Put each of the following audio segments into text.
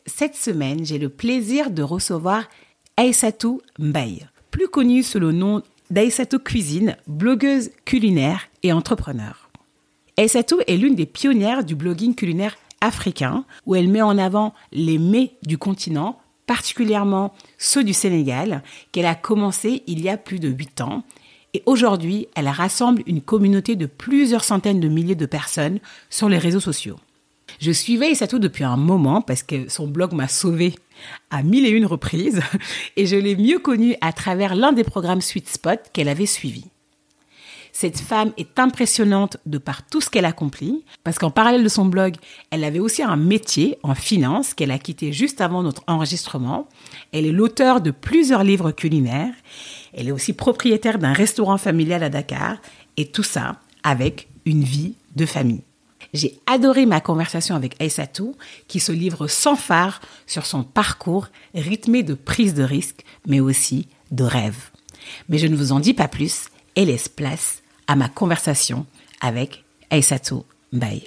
Cette semaine, j'ai le plaisir de recevoir Aïssatou Mbaye, plus connue sous le nom d'Aïssatou Cuisine, blogueuse culinaire et entrepreneur. Aïssatou est l'une des pionnières du blogging culinaire africain, où elle met en avant les mets du continent, particulièrement ceux du Sénégal, qu'elle a commencé il y a plus de 8 ans. Et aujourd'hui, elle rassemble une communauté de plusieurs centaines de milliers de personnes sur les réseaux sociaux. Je suivais Aïssatou depuis un moment parce que son blog m'a sauvée à 1001 reprises et je l'ai mieux connue à travers l'un des programmes Sweet Spot qu'elle avait suivi. Cette femme est impressionnante de par tout ce qu'elle accomplit parce qu'en parallèle de son blog, elle avait aussi un métier en finance qu'elle a quitté juste avant notre enregistrement. Elle est l'auteure de plusieurs livres culinaires. Elle est aussi propriétaire d'un restaurant familial à Dakar et tout ça avec une vie de famille. J'ai adoré ma conversation avec Aïssatou qui se livre sans phare sur son parcours rythmé de prise de risque mais aussi de rêve. Mais je ne vous en dis pas plus et laisse place à ma conversation avec Aïssatou Mbaye.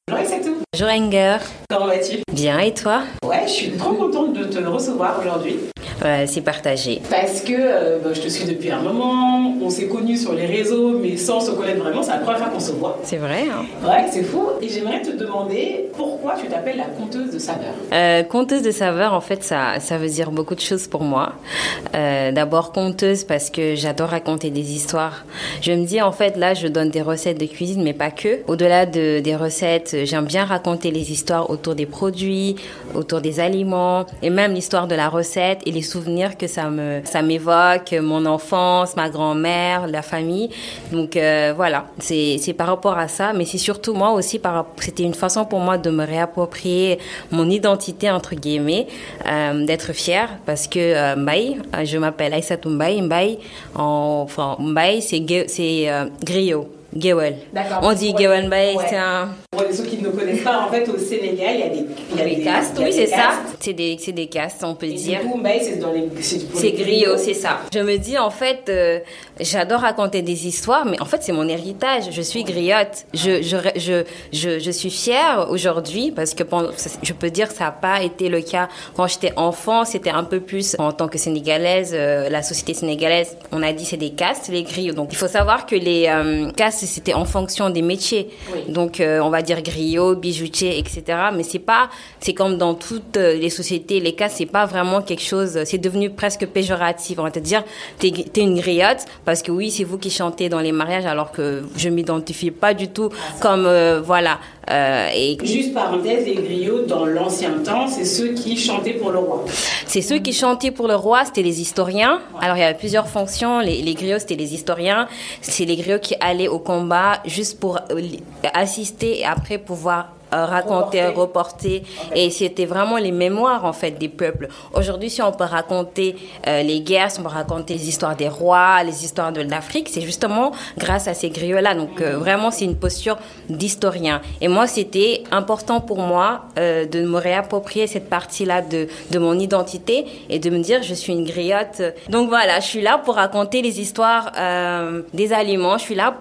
Bonjour Aïssatou. Bonjour Enger. Comment vas-tu? Bien, et toi? Ouais, je suis trop contente de te recevoir aujourd'hui. C'est partagé. Parce que je te suis depuis un moment, on s'est connus sur les réseaux, mais sans se connaître vraiment, c'est la première fois qu'on se voit. C'est vrai, hein? Ouais, c'est fou. Et j'aimerais te demander pourquoi tu t'appelles la conteuse de saveurs. Conteuse de saveurs, en fait, ça veut dire beaucoup de choses pour moi. D'abord, conteuse parce que j'adore raconter des histoires. Je me dis, en fait, là, je donne des recettes de cuisine, mais pas que. Au-delà des recettes, j'aime bien raconter les histoires autour des produits, autour des aliments, et même l'histoire de la recette et les souvenirs que ça m'évoque, mon enfance, ma grand-mère, la famille. Donc voilà, c'est par rapport à ça, mais c'est surtout moi aussi, c'était une façon pour moi de me réapproprier mon identité, entre guillemets, d'être fière, parce que Mbaye, je m'appelle Aïssatou Mbaye. Mbaye, c'est griot. Gewel. D'accord. On dit Gewel Mbaye, c'est un... Pour ceux qui ne connaissent pas, en fait, au Sénégal, il y a des castes. Oui, c'est ça. C'est des castes, on peut dire. Du coup, Mbaye, c'est griot, c'est ça. Je me dis, en fait, j'adore raconter des histoires, mais en fait, c'est mon héritage. Je suis griotte. Je suis fière aujourd'hui parce que je peux dire que ça n'a pas été le cas quand j'étais enfant. C'était un peu plus en tant que Sénégalaise, la société sénégalaise, on a dit c'est des castes, les griots. Donc, il faut savoir que les castes, c'était en fonction des métiers. Oui. Donc, on va dire griot, bijoutier, etc. Mais c'est comme dans toutes les sociétés, les castes, c'est pas vraiment quelque chose, c'est devenu presque péjoratif. On va te dire, t'es une griotte, parce que oui, c'est vous qui chantez dans les mariages, alors que je m'identifie pas du tout comme, voilà. Juste parenthèse, les griots, dans l'ancien temps, c'est ceux qui chantaient pour le roi. C'est ceux qui chantaient pour le roi, c'était les historiens. Alors, il y avait plusieurs fonctions. Les griots, c'était les historiens. C'est les griots qui allaient au combat juste pour assister et après pouvoir raconter, reporter. Okay. Et c'était vraiment les mémoires, en fait, des peuples. Aujourd'hui, si on peut raconter les guerres, si on peut raconter les histoires des rois, les histoires de l'Afrique, c'est justement grâce à ces griots-là. Donc, vraiment, c'est une posture d'historien. Et moi, c'était important pour moi de me réapproprier cette partie-là de mon identité et de me dire, je suis une griotte. Donc, voilà, je suis là pour raconter les histoires des aliments. Je suis là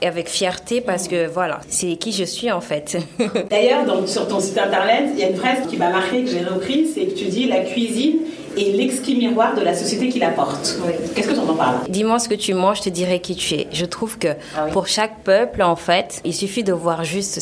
avec fierté parce que, voilà, c'est qui je suis, en fait. D'ailleurs, sur ton site internet, il y a une phrase qui m'a marquée, que j'ai reprise, c'est que tu dis la cuisine est l'exquis miroir de la société qui la porte. Oui. Qu'est-ce que tu entends par là? Dis-moi ce que tu manges, je te dirai qui tu es. Je trouve que pour chaque peuple, en fait, il suffit de voir juste,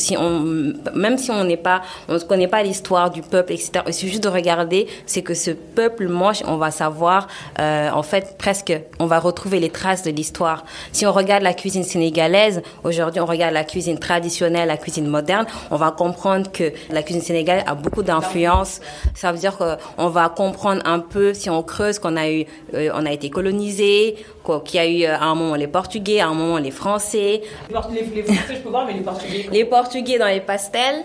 même si on ne connaît pas l'histoire du peuple, etc., il suffit juste de regarder ce que ce peuple mange, on va savoir, en fait, presque, on va retrouver les traces de l'histoire. Si on regarde la cuisine sénégalaise, aujourd'hui, on regarde la cuisine traditionnelle, la cuisine moderne, on va comprendre que la cuisine sénégalaise a beaucoup d'influence. Ça veut dire qu'on va comprendre un peu, si on creuse, qu'on a été colonisé, qu'il y a eu à un moment les Portugais, à un moment les Français. Les Français, je peux voir, mais les Portugais. Les Portugais dans les pastels.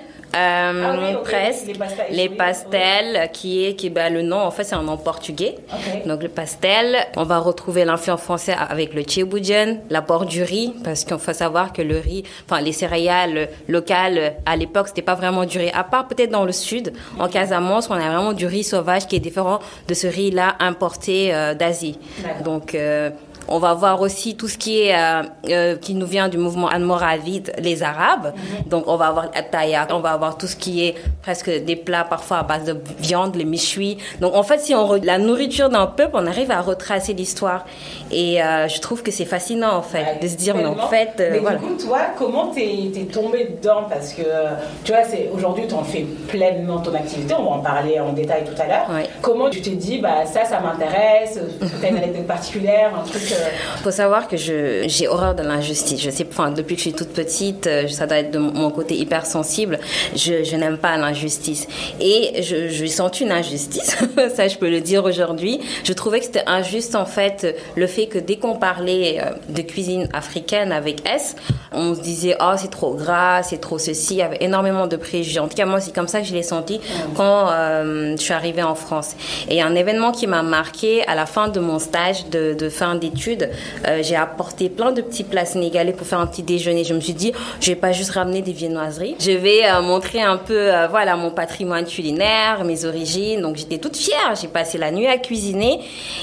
Presque les pastels le nom en fait c'est un nom portugais. Donc le pastel, on va retrouver l'influence française avec le tchéboudian, l'apport du riz, parce qu'il faut savoir que le riz, les céréales locales à l'époque c'était pas vraiment du riz, à part peut-être dans le sud, en Casamance on a vraiment du riz sauvage qui est différent de ce riz là importé d'Asie. Donc On va voir aussi tout ce qui est qui nous vient du mouvement almoravide, les Arabes. Donc on va avoir l'attaïa, on va avoir tout ce qui est presque des plats parfois à base de viande, les méchouis. Donc en fait, si la nourriture d'un peuple, on arrive à retracer l'histoire. Et je trouve que c'est fascinant en fait de se dire mais en fait. Mais voilà. du coup, toi, comment t'es tombée dedans? Parce que tu vois, aujourd'hui, tu en fais pleinement ton activité. On va en parler en détail tout à l'heure. Ouais. Comment tu t'es dit ça m'intéresse? T'as une anecdote particulière, un truc? Faut savoir que j'ai horreur de l'injustice. Je sais, depuis que je suis toute petite, ça doit être de mon côté hypersensible. Je n'aime pas l'injustice. Et j'ai senti une injustice. Ça, je peux le dire aujourd'hui. Je trouvais que c'était injuste, en fait, le fait que dès qu'on parlait de cuisine africaine avec S, on se disait, oh, c'est trop gras, c'est trop ceci. Il y avait énormément de préjugés. En tout cas, moi, c'est comme ça que je l'ai senti quand je suis arrivée en France. Et un événement qui m'a marqué à la fin de mon stage de fin d'études, j'ai apporté plein de petits plats sénégalais pour faire un petit déjeuner. Je me suis dit, je vais pas juste ramener des viennoiseries. Je vais montrer un peu, voilà, mon patrimoine culinaire, mes origines. Donc, j'étais toute fière. J'ai passé la nuit à cuisiner.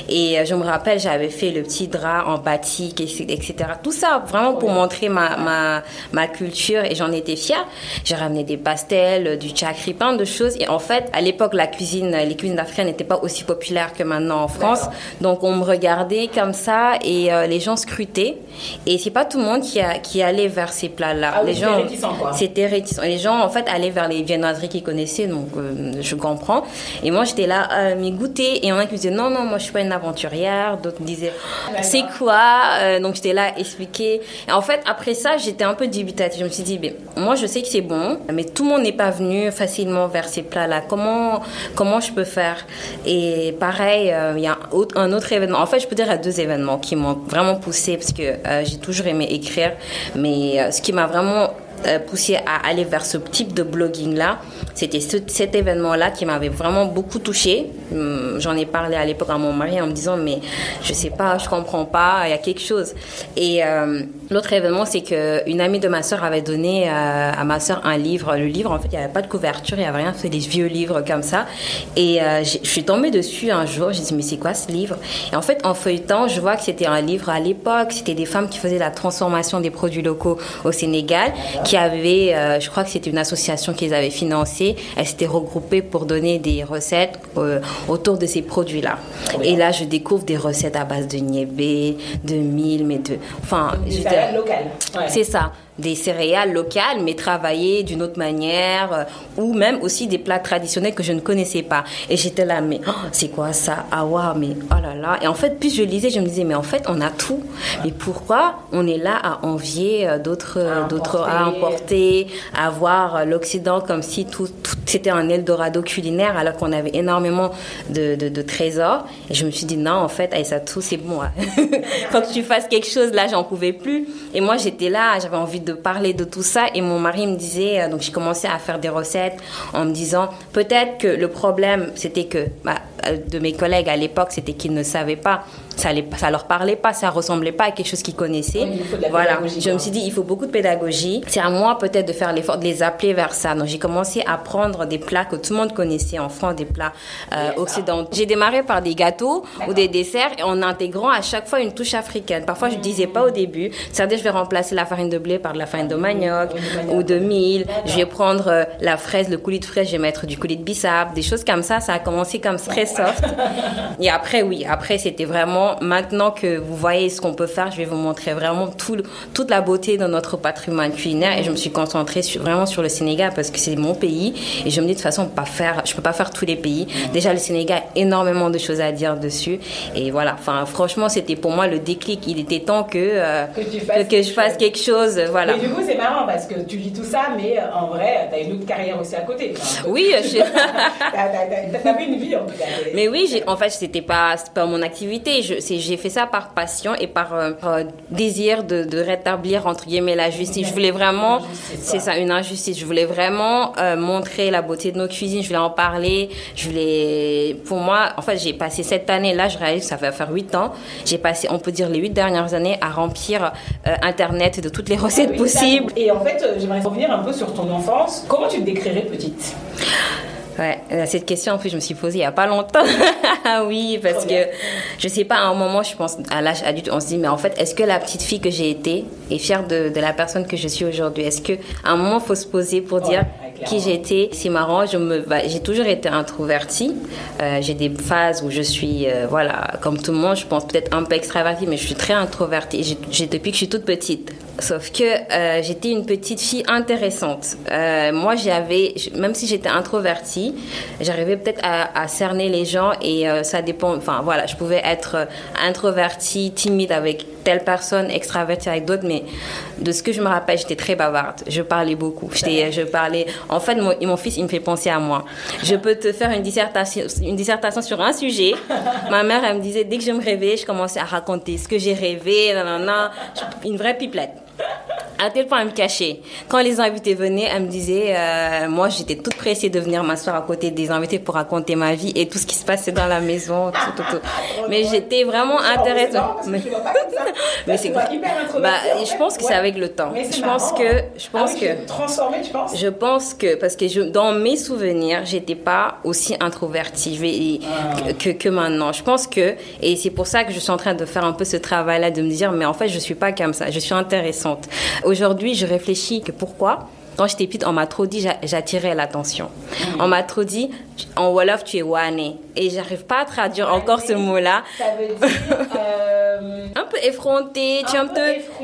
Et je me rappelle, j'avais fait le petit drap en batik, etc. Tout ça, vraiment pour montrer ma culture. Et j'en étais fière. J'ai ramené des pastels, du tchakri, plein de choses. Et en fait, à l'époque, les cuisines africaines n'étaient pas aussi populaires que maintenant en France. D'accord. Donc, on me regardait comme ça et les gens scrutaient. Et c'est pas tout le monde qui allait vers ces plats-là. Ah oui, les gens, c'était réticent, quoi. C'était réticent. Les gens, en fait, allaient vers les viennoiseries qu'ils connaissaient, donc je comprends. Et moi, j'étais là, mais goûter. Et il y en a qui me disaient, non, moi, je suis pas une aventurière. D'autres me disaient, c'est quoi? Donc, j'étais là, expliquer. Et en fait, après ça, j'étais un peu dubitative. Je me suis dit, moi, je sais que c'est bon, mais tout le monde n'est pas venu facilement vers ces plats-là. Comment je peux faire? Et pareil, il y a un autre événement. En fait, je peux dire qu'il y a 2 événements qui m'ont vraiment poussée parce que j'ai toujours aimé écrire, mais ce qui m'a vraiment poussée à aller vers ce type de blogging-là, c'était cet événement-là qui m'avait vraiment beaucoup touchée. J'en ai parlé à l'époque à mon mari en me disant, mais je sais pas, je comprends pas, il y a quelque chose. Et l'autre événement, c'est qu'une amie de ma sœur avait donné à ma sœur un livre. Le livre, en fait, il n'y avait pas de couverture, il n'y avait rien, c'était des vieux livres comme ça. Et je suis tombée dessus un jour, j'ai dit, mais c'est quoi ce livre? Et en fait, en feuilletant, je vois que c'était un livre à l'époque, c'était des femmes qui faisaient la transformation des produits locaux au Sénégal, qui avaient, je crois que c'était une association qu'ils avaient financée. Elles s'étaient regroupées pour donner des recettes autour de ces produits-là. Et là, je découvre des recettes à base de niébé, de mil, mais de... Enfin, des céréales locales. Ouais. C'est ça. Des céréales locales, mais travaillées d'une autre manière, ou même aussi des plats traditionnels que je ne connaissais pas. Et j'étais là, mais c'est quoi ça? Ah waouh, mais oh là là. Et en fait, plus je lisais, je me disais, mais en fait, on a tout. Mais pourquoi on est là à envier d'autres, à importer, à voir l'Occident comme si tout c'était un Eldorado culinaire, alors qu'on avait énormément de trésors. Et je me suis dit, non, en fait, Aïssatou, c'est bon. Faut que tu fasses quelque chose. Là, j'en pouvais plus. Et moi, j'étais là, j'avais envie de parler de tout ça. Et mon mari me disait, donc j'ai commencé à faire des recettes en me disant, peut-être que le problème, c'était que de mes collègues à l'époque, c'était qu'ils ne savaient pas. Ça leur parlait pas, ça ressemblait pas à quelque chose qu'ils connaissaient. Oui, il faut de la voilà. pédagogie, Je me suis dit, il faut beaucoup de pédagogie. C'est à moi peut-être de faire l'effort de les appeler vers ça. Donc j'ai commencé à prendre des plats que tout le monde connaissait en France, des plats occidentaux. J'ai démarré par des gâteaux ou des desserts et en intégrant à chaque fois une touche africaine. Parfois je disais pas au début, c'est-à-dire je vais remplacer la farine de blé par de la farine de manioc ou de mil. Je vais prendre la fraise, le coulis de fraise, je vais mettre du coulis de bissap, des choses comme ça. Ça a commencé comme très soft. Et après c'était vraiment, maintenant que vous voyez ce qu'on peut faire, je vais vous montrer vraiment toute la beauté de notre patrimoine culinaire. Et je me suis concentrée vraiment sur le Sénégal parce que c'est mon pays. Et je me dis de toute façon, je peux pas faire tous les pays. Déjà, le Sénégal a énormément de choses à dire dessus. Et voilà, enfin, franchement, c'était pour moi le déclic. Il était temps que je fasse quelque chose. Voilà. Mais du coup, c'est marrant parce que tu vis tout ça, mais en vrai, t'as une autre carrière aussi à côté. Enfin, oui, t'avais une vie en tout cas. Mais oui, en fait, c'était pas mon activité. J'ai fait ça par passion et par désir de rétablir entre guillemets la justice. Je voulais vraiment, c'est ça, une injustice. Je voulais vraiment montrer la beauté de nos cuisines. Je voulais en parler. Pour moi, en fait, j'ai passé cette année là. Je réalise que ça va faire 8 ans. J'ai passé, on peut dire, les 8 dernières années à remplir Internet de toutes les recettes possibles. Et en fait, j'aimerais revenir un peu sur ton enfance. Comment tu te décrirais petite? Ouais, cette question, en plus, je me suis posée il n'y a pas longtemps. Oui, parce que, je sais pas, à un moment, je pense, à l'âge adulte, on se dit, mais en fait, est-ce que la petite fille que j'ai été est fière de la personne que je suis aujourd'hui? Est-ce qu'à un moment, il faut se poser pour dire qui j'étais? C'est marrant, j'ai toujours été introvertie. J'ai des phases où je suis, voilà, comme tout le monde, je pense peut-être un peu extravertie, mais je suis très introvertie. Depuis que je suis toute petite. Sauf que j'étais une petite fille intéressante. Moi, même si j'étais introvertie, j'arrivais peut-être à cerner les gens et ça dépend. Enfin, voilà, je pouvais être introvertie, timide avec telle personne, extravertie avec d'autres, mais de ce que je me rappelle, j'étais très bavarde. Je parlais beaucoup. Je parlais. En fait, mon fils, il me fait penser à moi. Je peux te faire une dissertation sur un sujet. Ma mère, elle me disait, dès que je me réveillais, je commençais à raconter ce que j'ai rêvé, une vraie pipelette. À tel point, elle me cachait. Quand les invités venaient, elle me disait, moi, j'étais toute pressée de venir m'asseoir à côté des invités pour raconter ma vie et tout ce qui se passait dans la maison. Tout. Mais j'étais vraiment intéressante. Mais c'est je pense que c'est avec le temps. Je pense que parce que dans mes souvenirs, j'étais pas aussi introvertie que maintenant. Je pense que, et c'est pour ça que je suis en train de faire un peu ce travail-là, de me dire, mais en fait, je suis pas comme ça. Je suis intéressante. Aujourd'hui, je réfléchis que pourquoi. Quand j'étais petite, on m'a trop dit j'attirais l'attention. On m'a trop dit en Wolof tu es wane et j'arrive pas à traduire encore ce mot-là. Ça veut dire un peu effronté,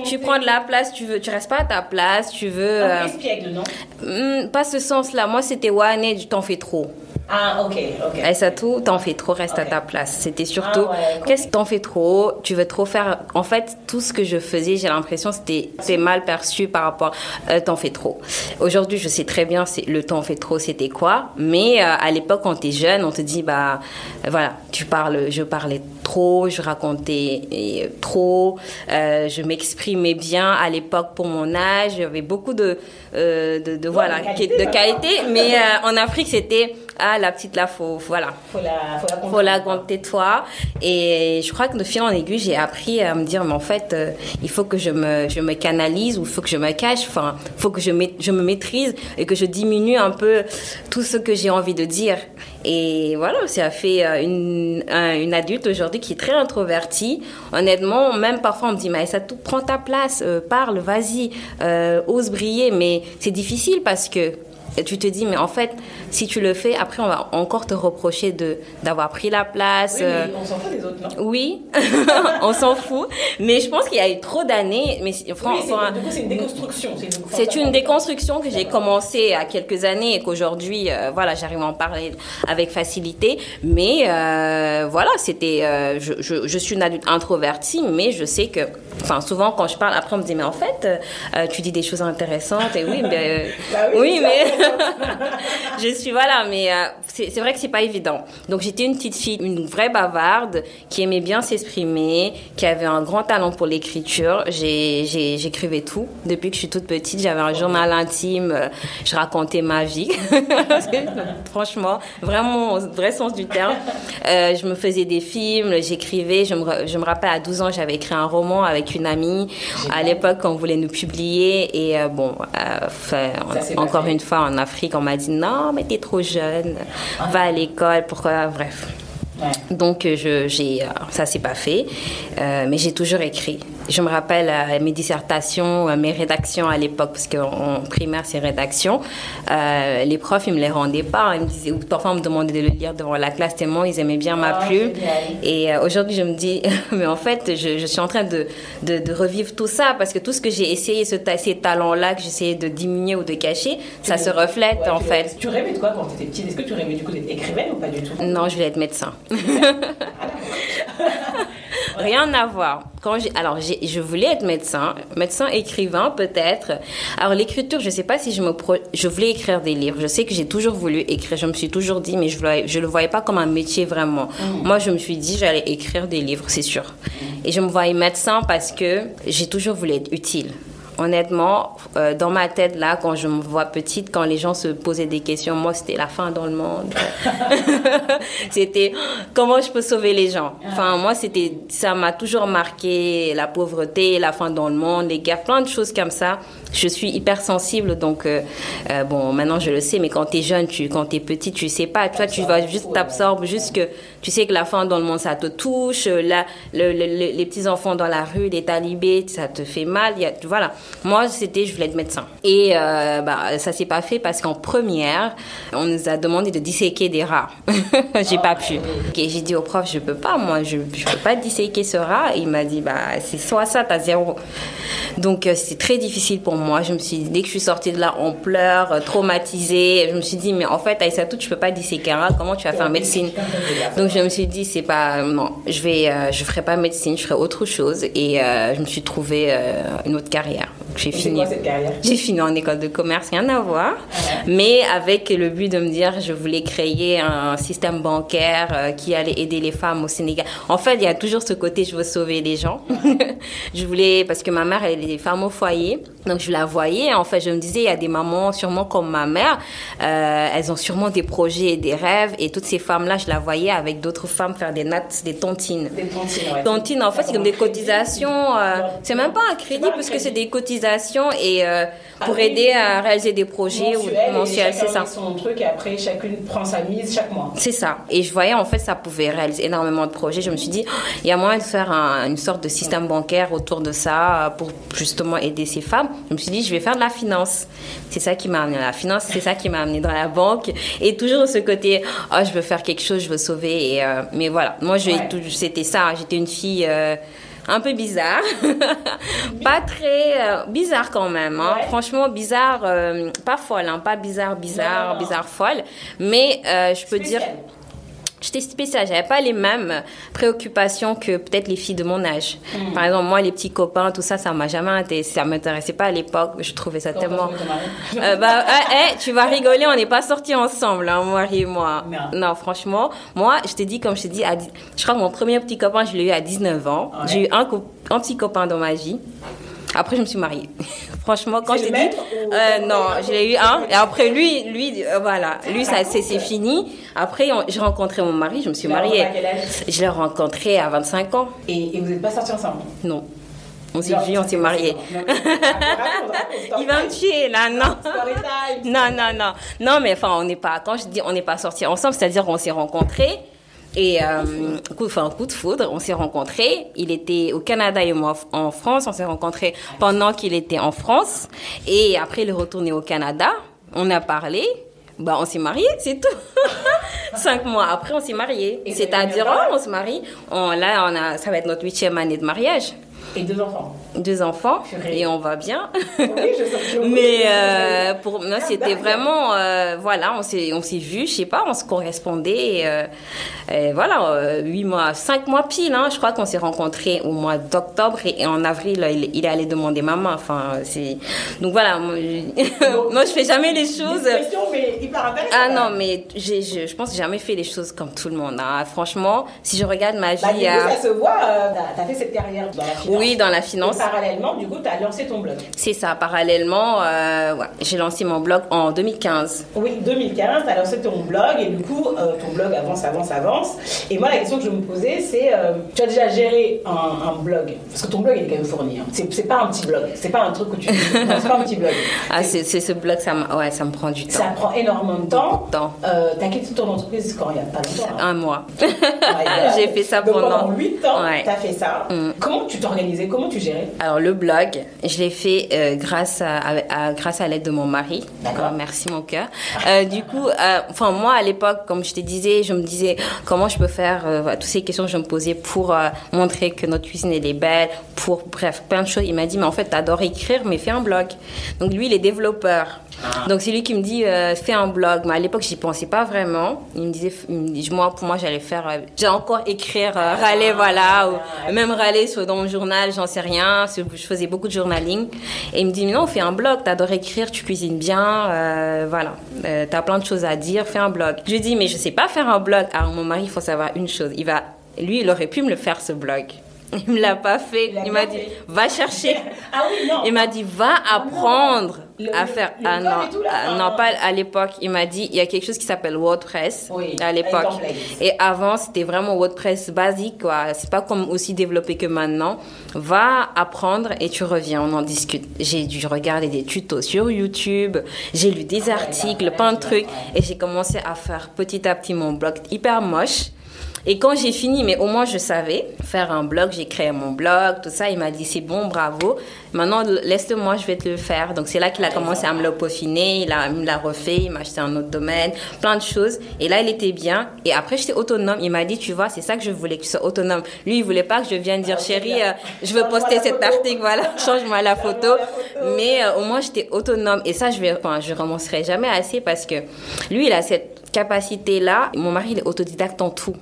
tu prends de la place, tu restes pas à ta place, tu veux un peu espiègle, non? Pas ce sens-là. Moi, c'était wane, tu t'en fais trop. Ah, ok. Aïssatou, t'en fais trop, reste à ta place. C'était surtout, qu'est-ce que t'en fais trop? Tu veux trop faire. En fait, tout ce que je faisais, j'ai l'impression c'était mal perçu par rapport t'en fais trop. Aujourd'hui, je sais très bien le t'en fais trop, c'était quoi. Mais à l'époque, quand t'es jeune, on te dit, voilà, je parlais trop, je racontais trop, je m'exprimais bien à l'époque pour mon âge. J'avais beaucoup de qualité. Mais en Afrique, c'était la petite là, faut la compter toi. Et je crois que de fil en aiguille, j'ai appris à me dire, mais en fait, il faut que je me canalise ou il faut que je me cache. Enfin, il faut que je me maîtrise et que je diminue un peu tout ce que j'ai envie de dire. Et voilà, ça a fait une adulte aujourd'hui qui est très introvertie. Honnêtement, même parfois on me dit, mais ça tout, prends ta place, parle, vas-y, ose briller. Mais c'est difficile parce que tu te dis, mais en fait, si tu le fais, après, on va encore te reprocher d'avoir pris la place. Oui, mais on s'en fout des autres, non? Oui, on s'en fout. Mais je pense qu'il y a eu trop d'années. Mais du coup, c'est une déconstruction. C'est une déconstruction que j'ai commencé à quelques années et qu'aujourd'hui, voilà, j'arrive à en parler avec facilité. Mais voilà, c'était. Je suis une adulte introvertie, mais je sais que. Enfin, souvent, quand je parle, après, on me dit, mais en fait, tu dis des choses intéressantes. Et oui, mais. Oui, mais. Je suis, voilà, mais c'est vrai que c'est pas évident. Donc, j'étais une petite fille, une vraie bavarde, qui aimait bien s'exprimer, qui avait un grand talent pour l'écriture. J'écrivais tout. Depuis que je suis toute petite, j'avais un journal intime, je racontais ma vie. Franchement, vraiment, au vrai sens du terme. Je me faisais des films, j'écrivais. Je me rappelle, à 12 ans, j'avais écrit un roman avec une amie. À l'époque, on voulait nous publier. Et encore une fois, en Afrique, on m'a dit non, mais t'es trop jeune, va à l'école, pourquoi, bref. Ouais. Donc, ça s'est pas fait, mais j'ai toujours écrit. Je me rappelle mes dissertations, mes rédactions à l'époque, parce qu'en primaire, c'est rédaction. Les profs, ils me les rendaient pas. Ils me disaient, ou parfois, on me demandait de le lire devant la classe tellement ils aimaient bien ma plume. Et aujourd'hui, je me dis, mais en fait, je suis en train de revivre tout ça, parce que tout ce que j'ai essayé, ces talents-là que j'essayais de diminuer ou de cacher, ça se reflète, en fait. Tu rêvais de quoi quand tu étais petite? Est-ce que tu rêvais du coup d'être écrivaine ou pas du tout? Non, je voulais être médecin. Rien à voir. Je voulais être médecin écrivain peut-être. Alors l'écriture, je sais pas si je voulais écrire des livres. Je sais que j'ai toujours voulu écrire. Je me suis toujours dit, mais je le voyais pas comme un métier vraiment. Moi, je me suis dit, j'allais écrire des livres, c'est sûr. Et je me voyais médecin parce que j'ai toujours voulu être utile. Honnêtement, dans ma tête, là, quand je me vois petite, quand les gens se posaient des questions, moi, c'était la fin dans le monde. C'était comment je peux sauver les gens. Enfin, moi, ça m'a toujours marqué, la pauvreté, la fin dans le monde, les guerres, plein de choses comme ça. je suis hypersensible, donc bon, maintenant je le sais, mais quand t'es jeune, quand t'es petit, tu sais pas. Toi, tu vas juste t'absorber, juste que tu sais que la fin dans le monde, ça te touche. Là, les petits enfants dans la rue, les talibés, ça te fait mal. Voilà. Moi, je voulais être médecin. Et ça s'est pas fait parce qu'en première, on nous a demandé de disséquer des rats. J'ai pas pu. Et j'ai dit au prof, je peux pas, moi, je peux pas disséquer ce rat. Et il m'a dit, c'est soit ça, t'as 0. Donc, c'est très difficile pour moi. Je me suis dit, dès que je suis sortie de là, on pleure, traumatisée. Je me suis dit, mais en fait, Aïssatou, tu peux pas disséquer un rat. Comment tu vas faire médecine? Donc, je me suis dit, non, je ferai pas médecine, je ferai autre chose. Et je me suis trouvé une autre carrière. J'ai fini en école de commerce, rien à voir, mais avec le but de me dire je voulais créer un système bancaire qui allait aider les femmes au Sénégal. En fait, il y a toujours ce côté je veux sauver les gens. Je voulais, parce que ma mère, elle est des femmes au foyer, donc je la voyais. En fait, je me disais, il y a des mamans sûrement comme ma mère, elles ont sûrement des projets et des rêves, et toutes ces femmes-là, je la voyais avec d'autres femmes faire des nattes, des tontines. Des tontines, ouais. Tontines, en fait, c'est comme des cotisations, c'est même pas un crédit, parce que c'est des cotisations et pour aider à réaliser des projets mensuels, c'est ça. Son truc et après chacune prend sa mise chaque mois. C'est ça. Et je voyais en fait ça pouvait réaliser énormément de projets. Je me suis dit il y a moyen de faire une sorte de système bancaire autour de ça pour justement aider ces femmes. Je me suis dit je vais faire de la finance. C'est ça qui m'a amené à la finance, c'est ça qui m'a amené dans la banque et toujours ce côté je veux faire quelque chose, je veux sauver mais voilà, moi c'était ça, j'étais une fille un peu bizarre, pas très bizarre quand même, hein. Ouais. Franchement bizarre, pas folle, hein. Pas bizarre, folle, mais je peux dire, j'étais spéciale, j'avais pas les mêmes préoccupations que peut-être les filles de mon âge. Par exemple, moi, les petits copains, tout ça, ça m'a jamais intéressé, ça m'intéressait pas à l'époque, je trouvais ça tellement... tu vas rigoler, on n'est pas sortis ensemble, hein, mon mari et moi. Non, franchement, moi, je t'ai dit, comme je t'ai dit, je crois que mon premier petit copain, je l'ai eu à 19 ans. Ouais. J'ai eu un petit copain dans ma vie. Après, je me suis mariée. Franchement, quand je t'ai dit... non, je l'ai eu un. Et après, lui, voilà. Lui, ça, c'est fini. Après, j'ai rencontré mon mari, je me suis mariée. À quel âge? Je l'ai rencontré à 25 ans. Et vous n'êtes pas sortis ensemble? Non. On s'est vu, on s'est mariés. Il va me tuer, là, non. Non, mais enfin, quand je dis on n'est pas sortis ensemble, c'est-à-dire qu'on s'est rencontrés. Et coup de foudre, on s'est rencontrés. Il était au Canada et moi en France. On s'est rencontrés pendant qu'il était en France. Et après, il est retourné au Canada. On a parlé. On s'est mariés, c'est tout. 5 mois après, on s'est mariés. C'est-à-dire, on se marie. Ça va être notre 8e année de mariage. Et 2 enfants. 2 enfants, et on va bien. Oui, je sens que mais pour nous, c'était vraiment, voilà, on s'est vus, je sais pas, on se correspondait. Et voilà, 5 mois pile, hein, je crois qu'on s'est rencontrés au mois d'octobre et en avril, il est allé demander maman. Enfin, donc voilà, moi, je fais jamais les choses. Mais hyper intéressant. Ah non, mais je pense que j'ai jamais fait les choses comme tout le monde. Hein. Franchement, si je regarde ma vie, ça se voit. T'as fait cette carrière dans la finance. Oui, dans la finance. Et parallèlement, du coup, tu as lancé ton blog. C'est ça, parallèlement, j'ai lancé mon blog en 2015. Oui, 2015, tu as lancé ton blog et du coup, ton blog avance. Et moi, la question que je me posais, c'est, tu as déjà géré un blog? Parce que ton blog, il est quand même fourni. Hein. C'est pas un petit blog, c'est pas un truc que tu... Non, c'est pas un petit blog. C'est ce blog, ça me prend du temps. Ça prend énormément de temps. T'as quitté ton entreprise quand il y a pas longtemps. Hein. 1 mois. J'ai fait ça pendant 8 ans, t'as fait ça. Comment tu t'organisais? Comment tu gérais? Alors, le blog, je l'ai fait grâce à l'aide de mon mari. D'accord. Merci, mon cœur. Du coup, moi, à l'époque, comme je te disais, je me disais comment je peux faire toutes ces questions que je me posais pour montrer que notre cuisine, elle est belle, bref, plein de choses. Il m'a dit, mais en fait, t'adores écrire, mais fais un blog. Donc, lui, il est développeur. Donc, c'est lui qui me dit, fais un blog. Mais à l'époque, j'y pensais pas vraiment. Il me disait, pour moi, j'allais encore écrire, râler, voilà, ou même râler dans mon journal, j'en sais rien. Je faisais beaucoup de journaling. Et il me dit, mais non, fais un blog, t'adores écrire, tu cuisines bien, voilà. T'as plein de choses à dire, fais un blog. Je lui dis, mais je sais pas faire un blog. Alors, mon mari, il faut savoir une chose. Lui, il aurait pu me le faire, ce blog. Il me l'a pas fait. Il m'a dit, va chercher. Ah oui, non. Il m'a dit, va apprendre à faire. Ah non, non, pas à l'époque. Il m'a dit, il y a quelque chose qui s'appelle WordPress à l'époque. Et avant, c'était vraiment WordPress basique, quoi. C'est pas comme aussi développé que maintenant. Va apprendre et tu reviens, on en discute. J'ai dû regarder des tutos sur YouTube. J'ai lu des articles, plein de trucs. Et j'ai commencé à faire petit à petit mon blog hyper moche. Et quand j'ai fini, mais au moins je savais faire un blog, j'ai créé mon blog, tout ça. Il m'a dit, c'est bon, bravo. Maintenant, laisse-le-moi, je vais te le faire. Donc, c'est là qu'il a commencé à me le peaufiner. Il me l'a refait, il m'a acheté un autre domaine, plein de choses. Et là, il était bien. Et après, j'étais autonome. Il m'a dit, tu vois, c'est ça que je voulais, que tu sois autonome. Lui, il voulait pas que je vienne dire, chérie, je veux poster cet article, voilà, change-moi la photo. Mais au moins, j'étais autonome. Et ça, je renoncerai jamais assez parce que lui, il a cette capacité-là. Mon mari, il est autodidacte en tout.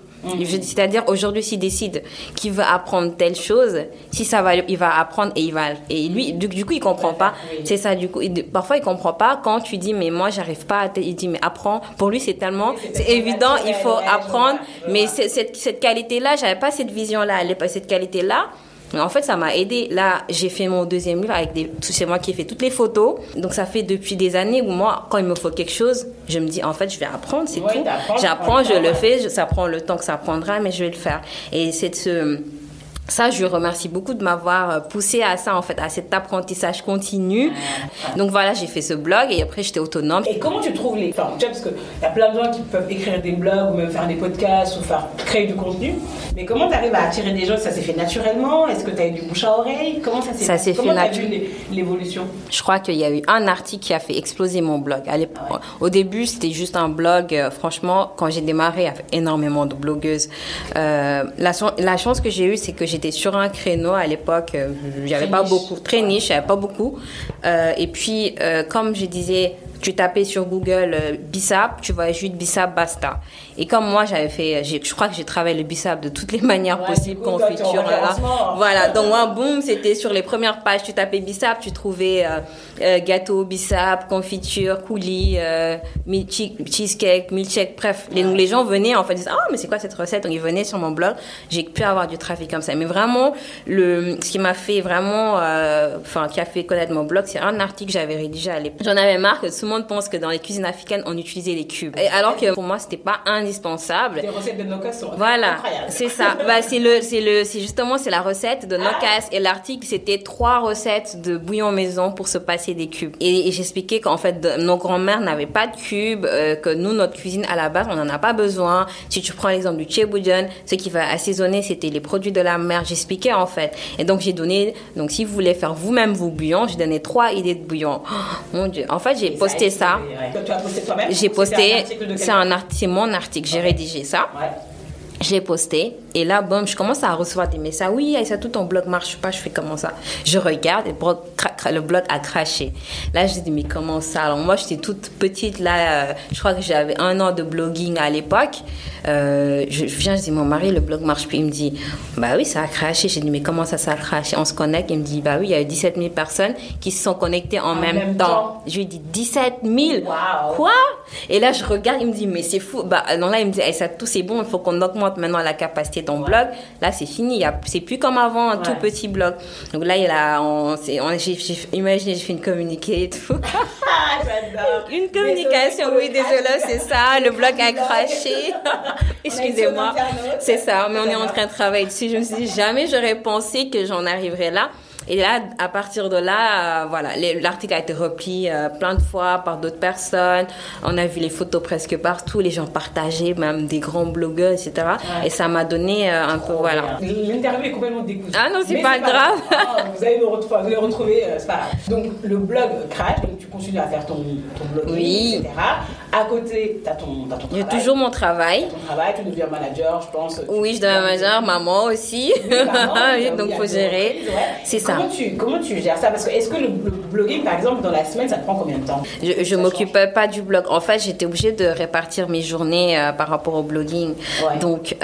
C'est-à-dire, aujourd'hui, s'il décide qu'il veut apprendre telle chose, si ça va, il va apprendre et lui, du coup, il comprend pas. C'est ça, du coup, parfois, il comprend pas quand tu dis, mais moi, j'arrive pas il dit, mais apprends. Pour lui, c'est tellement, c'est évident, il faut apprendre. Mais cette qualité-là, j'avais pas cette vision-là, cette qualité-là. En fait, ça m'a aidé. Là, j'ai fait mon deuxième livre c'est moi qui ai fait toutes les photos. Donc, ça fait depuis des années où moi, quand il me faut quelque chose, je me dis, en fait, je vais apprendre, c'est tout. J'apprends, je le fais, ça prend le temps que ça prendra, mais je vais le faire. Et ça, je lui remercie beaucoup de m'avoir poussé à ça, en fait, à cet apprentissage continu. Donc voilà, j'ai fait ce blog et après, j'étais autonome. Et comment tu trouves les... Enfin, tu vois, parce qu'il y a plein de gens qui peuvent écrire des blogs ou même faire des podcasts ou créer du contenu. Mais comment tu arrives à attirer des gens? Ça s'est fait naturellement? Est-ce que tu as eu du bouche à oreille? Comment ça s'est fait? Comment tu as vu l'évolution? Je crois qu'il y a eu un article qui a fait exploser mon blog. Au début, c'était juste un blog. Franchement, quand j'ai démarré, il y avait énormément de blogueuses. La chance que j'ai eue, c'est que j'étais sur un créneau à l'époque, j'avais pas beaucoup, très niche, j'avais pas beaucoup. Et puis, comme je disais, tu tapais sur Google Bissap, tu vois juste Bissap, basta. Et comme moi, je crois que j'ai travaillé le Bissap de toutes les manières possibles, confiture, voilà. Donc moi, boum, c'était sur les premières pages, tu tapais Bissap, tu trouvais gâteau Bissap, confiture, coulis, cheesecake, milkshake, bref. Les gens venaient en fait, disaient, ah, mais c'est quoi cette recette? Donc ils venaient sur mon blog, j'ai pu avoir du trafic comme ça. Mais vraiment, ce qui m'a fait vraiment, qui a fait connaître mon blog, c'est un article que j'avais rédigé à l'époque. J'en avais marre que tout le monde pense que dans les cuisines africaines, on utilisait les cubes. Et alors que pour moi, c'était pas indispensable. Les recettes de Nokas sont incroyables. C'est ça. C'est la recette de Nokas. Et l'article, c'était 3 recettes de bouillon maison pour se passer des cubes. Et j'expliquais qu'en fait, nos grands-mères n'avaient pas de cubes, que nous, notre cuisine, à la base, on n'en a pas besoin. Si tu prends l'exemple du cheboudion, ce qui va assaisonner, c'était les produits de la mer. J'expliquais, en fait. Et donc, si vous voulez faire vous-même vos bouillons, j'ai donné 3 idées de bouillons. Oh, mon Dieu. En fait, j'ai posté ça. Ouais. Tu as posté toi-même? J'ai posté. C'est mon article. J'ai rédigé ça. Ouais. Je l'ai posté. Et là, bon, je commence à recevoir des messages. Oui, Aïssa, tout ton blog marche pas. Je fais comment ça? Je regarde et le blog a craché. Là, je dis, mais comment ça? Alors, moi, j'étais toute petite. Là, je crois que j'avais 1 an de blogging à l'époque. Je viens, je dis, mon mari, le blog marche plus. Il me dit, bah oui, ça a craché. J'ai dit, mais comment ça a craché? On se connecte. Il me dit, bah oui, il y a eu 17 000 personnes qui se sont connectées en même temps. Je lui dis, 17 000? Wow. Quoi? Et là, je regarde. Il me dit, mais c'est fou. Bah, non, là, il me dit, Aïssa, tout c'est bon. Il faut qu'on augmente maintenant la capacité ton blog. Là, c'est fini. C'est plus comme avant, un tout petit blog. Donc là, imaginez, j'ai fait une communiqué et tout. J'adore. Une communication, oui, désolé, c'est ça. Le blog a craché. Excusez-moi. C'est ça. Mais on est en train de travailler dessus. Je me suis dit, jamais j'aurais pensé que j'en arriverais là. Et là, à partir de là, l'article a été repris plein de fois par d'autres personnes. On a vu les photos presque partout. Les gens partageaient, même des grands blogueurs, etc. Ouais. Et ça m'a donné un peu, voilà. L'interview est complètement dégoûtée. Ah non, c'est pas grave. Vous allez le retrouver, c'est pas grave. Donc, le blog crash, donc tu continues à faire ton blog, oui, etc. À côté, t'as ton travail. J'ai toujours mon travail. Ton travail, tu deviens manager, je pense. Oui, je deviens manager, maman aussi. Oui, maman, donc, il faut gérer. C'est ça. Comment tu gères ça? Parce que est-ce que le blogging, par exemple, dans la semaine, ça te prend combien de temps? Je ne m'occupais pas du blog. En fait, j'étais obligée de répartir mes journées par rapport au blogging. Ouais. Donc,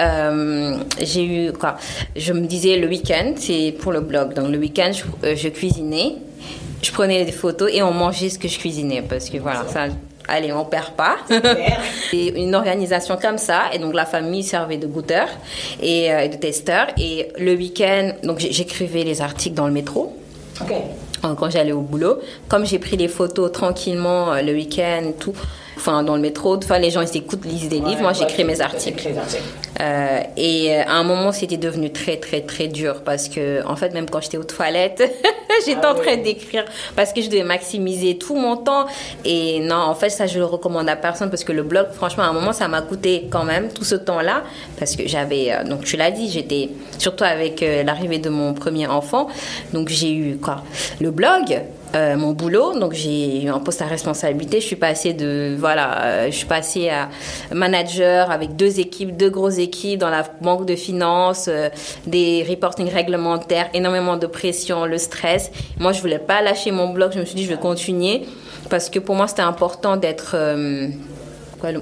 j'ai eu quoi? Je me disais le week-end, c'est pour le blog. Donc, le week-end, je cuisinais. Je prenais des photos et on mangeait ce que je cuisinais. Parce que voilà, ça... allez, on perd pas. Et une organisation comme ça, et donc la famille servait de goûteurs et de testeurs. Et le week-end, donc j'écrivais les articles dans le métro. Ok. Quand j'allais au boulot, comme j'ai pris les photos tranquillement le week-end et tout, enfin dans le métro, enfin les gens ils écoutent, lisent des livres, moi j'écris mes articles. Et à un moment c'était devenu très très très dur parce que en fait même quand j'étais aux toilettes, j'étais en train d'écrire parce que je devais maximiser tout mon temps. Et non, en fait ça je le recommande à personne parce que le blog, franchement à un moment ça m'a coûté quand même tout ce temps-là parce que j'avais, donc tu l'as dit, j'étais surtout avec l'arrivée de mon premier enfant, donc j'ai eu quoi, le blog, mon boulot, donc j'ai eu un poste à responsabilité. Je suis passée à manager avec deux grosses équipes dans la banque de finances, des reporting réglementaires, énormément de pression, le stress. Moi, je voulais pas lâcher mon blog. Je me suis dit, je vais continuer parce que pour moi, c'était important d'être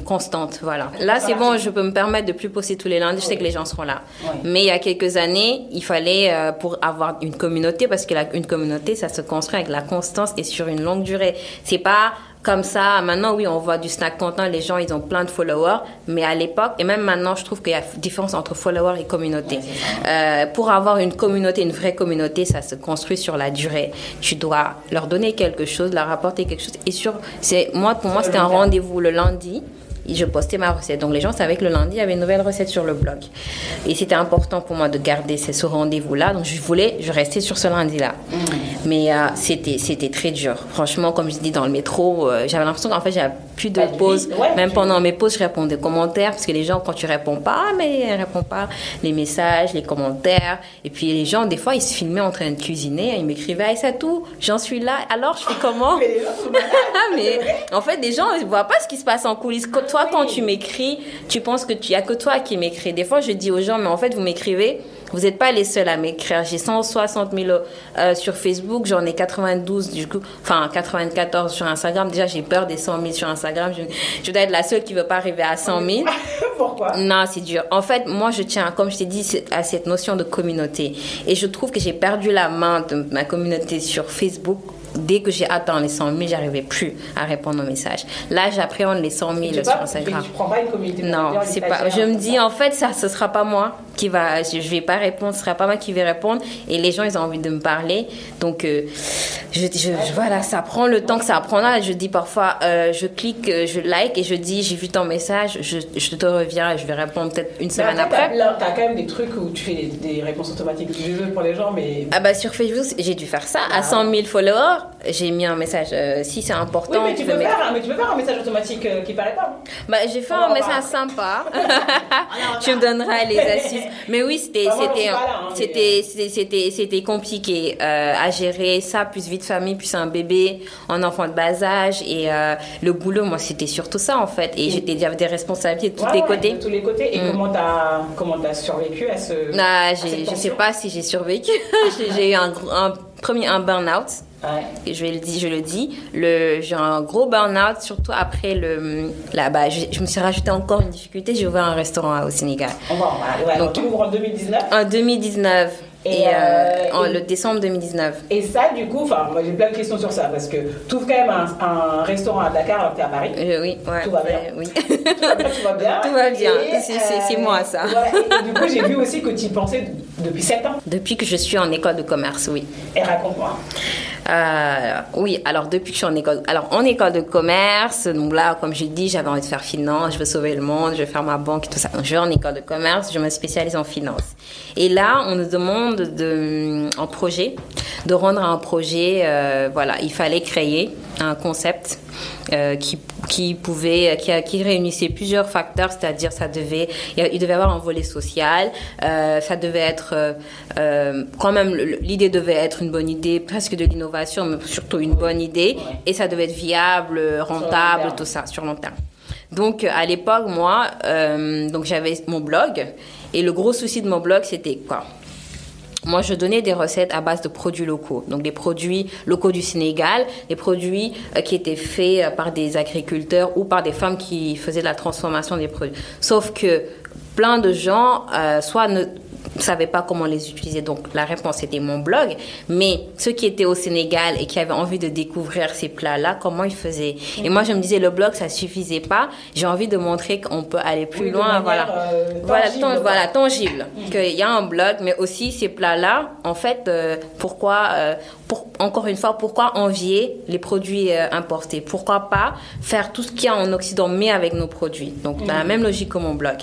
constante, voilà. Là, c'est bon, je peux me permettre de plus poster tous les lundis, je sais que les gens seront là. Mais il y a quelques années, il fallait, pour avoir une communauté, parce que une communauté, ça se construit avec la constance et sur une longue durée. C'est pas comme ça. Maintenant, oui, on voit du snack content, les gens, ils ont plein de followers, mais à l'époque, et même maintenant, je trouve qu'il y a une différence entre followers et communauté. Pour avoir une communauté, une vraie communauté, ça se construit sur la durée. Tu dois leur donner quelque chose, leur apporter quelque chose. Et pour moi, c'était un rendez-vous le lundi. Et je postais ma recette. Donc, les gens savaient que le lundi, il y avait une nouvelle recette sur le blog. Et c'était important pour moi de garder ce rendez-vous-là. Donc, je restais sur ce lundi-là. Mais c'était très dur. Franchement, comme je dis, dans le métro, j'avais l'impression qu'en fait, j'avais plus de pause. Même pendant mes pauses, je répondais aux commentaires. Parce que les gens, quand tu réponds pas, mais ils répondent pas les messages, les commentaires. Et puis, les gens, des fois, ils se filmaient en train de cuisiner. Ils m'écrivaient, Aïssatou, j'en suis là. Alors, je fais comment? Mais en fait, les gens, ils voient pas ce qui se passe en coulisses. Toi, quand tu m'écris, tu penses que il y a que toi qui m'écris. Des fois, je dis aux gens, mais en fait, vous m'écrivez, vous n'êtes pas les seuls à m'écrire. J'ai 160 000 sur Facebook, j'en ai 92, du coup, enfin 94 sur Instagram. Déjà, j'ai peur des 100 000 sur Instagram. Je dois être la seule qui ne veut pas arriver à 100 000. Pourquoi? Non, c'est dur. En fait, moi, je tiens, comme je t'ai dit, à cette notion de communauté. Et je trouve que j'ai perdu la main de ma communauté sur Facebook. Dès que j'ai atteint les 100 000, j'arrivais plus à répondre aux messages. Là, j'appréhende les 100 000 sur Instagram. Tu prends pas une communauté? Non, c'est pas. Je me dis en fait, ce sera pas moi qui va. Je vais pas répondre. Ce sera pas moi qui vais répondre. Et les gens, ils ont envie de me parler. Donc, voilà, ça prend le temps que ça prendra. Je dis parfois, je clique, je like et je dis, j'ai vu ton message. Je te reviens et je vais répondre peut-être une semaine après. Là, t'as quand même des trucs où tu fais des réponses automatiques. Désolé pour les gens, mais. Ah bah sur Facebook, j'ai dû faire ça. À 100 000 followers, j'ai mis un message. Si c'est important. Oui, mais tu peux faire un message automatique qui paraît pas. Bah j'ai fait un message sympa. Tu me donneras les astuces. Mais oui, c'était compliqué à gérer ça, plus vie de famille, plus un bébé, un enfant de bas âge et le boulot. Moi, c'était surtout ça en fait. Et j'avais des responsabilités de tous les côtés. De tous les côtés. Et comment t'as survécu à ce? Je sais pas si j'ai survécu. J'ai eu un burn-out. Ouais. Je le dis. J'ai un gros burn-out, surtout après je me suis rajouté encore une difficulté. J'ai ouvert un restaurant au Sénégal. Donc tu ouvres en 2019. En 2019. Le décembre 2019. Et ça, du coup, moi j'ai plein de questions sur ça parce que tu ouvres quand même un restaurant à Dakar alors que tu es à Paris. Oui, ouais. Tout va bien. Oui. Tout va bien. Tout va bien. C'est moi, ça. Voilà. Et du coup, j'ai vu aussi que tu y pensais depuis 7 ans. Depuis que je suis en école de commerce, oui. Et raconte-moi. Oui, alors depuis que je suis en école de commerce, donc là, comme j'ai dit, j'avais envie de faire finance, je veux sauver le monde, je veux faire ma banque et tout ça. Donc je vais en école de commerce, je me spécialise en finance. Et là, on nous demande de rendre un projet, il fallait créer un concept qui réunissait plusieurs facteurs, c'est-à-dire il devait avoir un volet social, ça devait être quand même, l'idée devait être une bonne idée, presque de l'innovation, mais surtout une bonne idée, et ça devait être viable, rentable, tout ça, sur long terme. Donc à l'époque, moi, j'avais mon blog, et le gros souci de mon blog, c'était quoi? Moi, je donnais des recettes à base de produits locaux. Donc, des produits locaux du Sénégal, des produits qui étaient faits par des agriculteurs ou par des femmes qui faisaient de la transformation des produits. Sauf que plein de gens, savaient pas comment les utiliser. Donc, la réponse était mon blog. Mais ceux qui étaient au Sénégal et qui avaient envie de découvrir ces plats-là, comment ils faisaient? Et moi, je me disais, le blog, ça suffisait pas. J'ai envie de montrer qu'on peut aller plus loin. Tangible. Qu'il y a un blog, mais aussi ces plats-là, en fait, encore une fois, pourquoi envier les produits importés? Pourquoi pas faire tout ce qu'il y a en Occident, mais avec nos produits? Donc, dans la même logique que mon blog.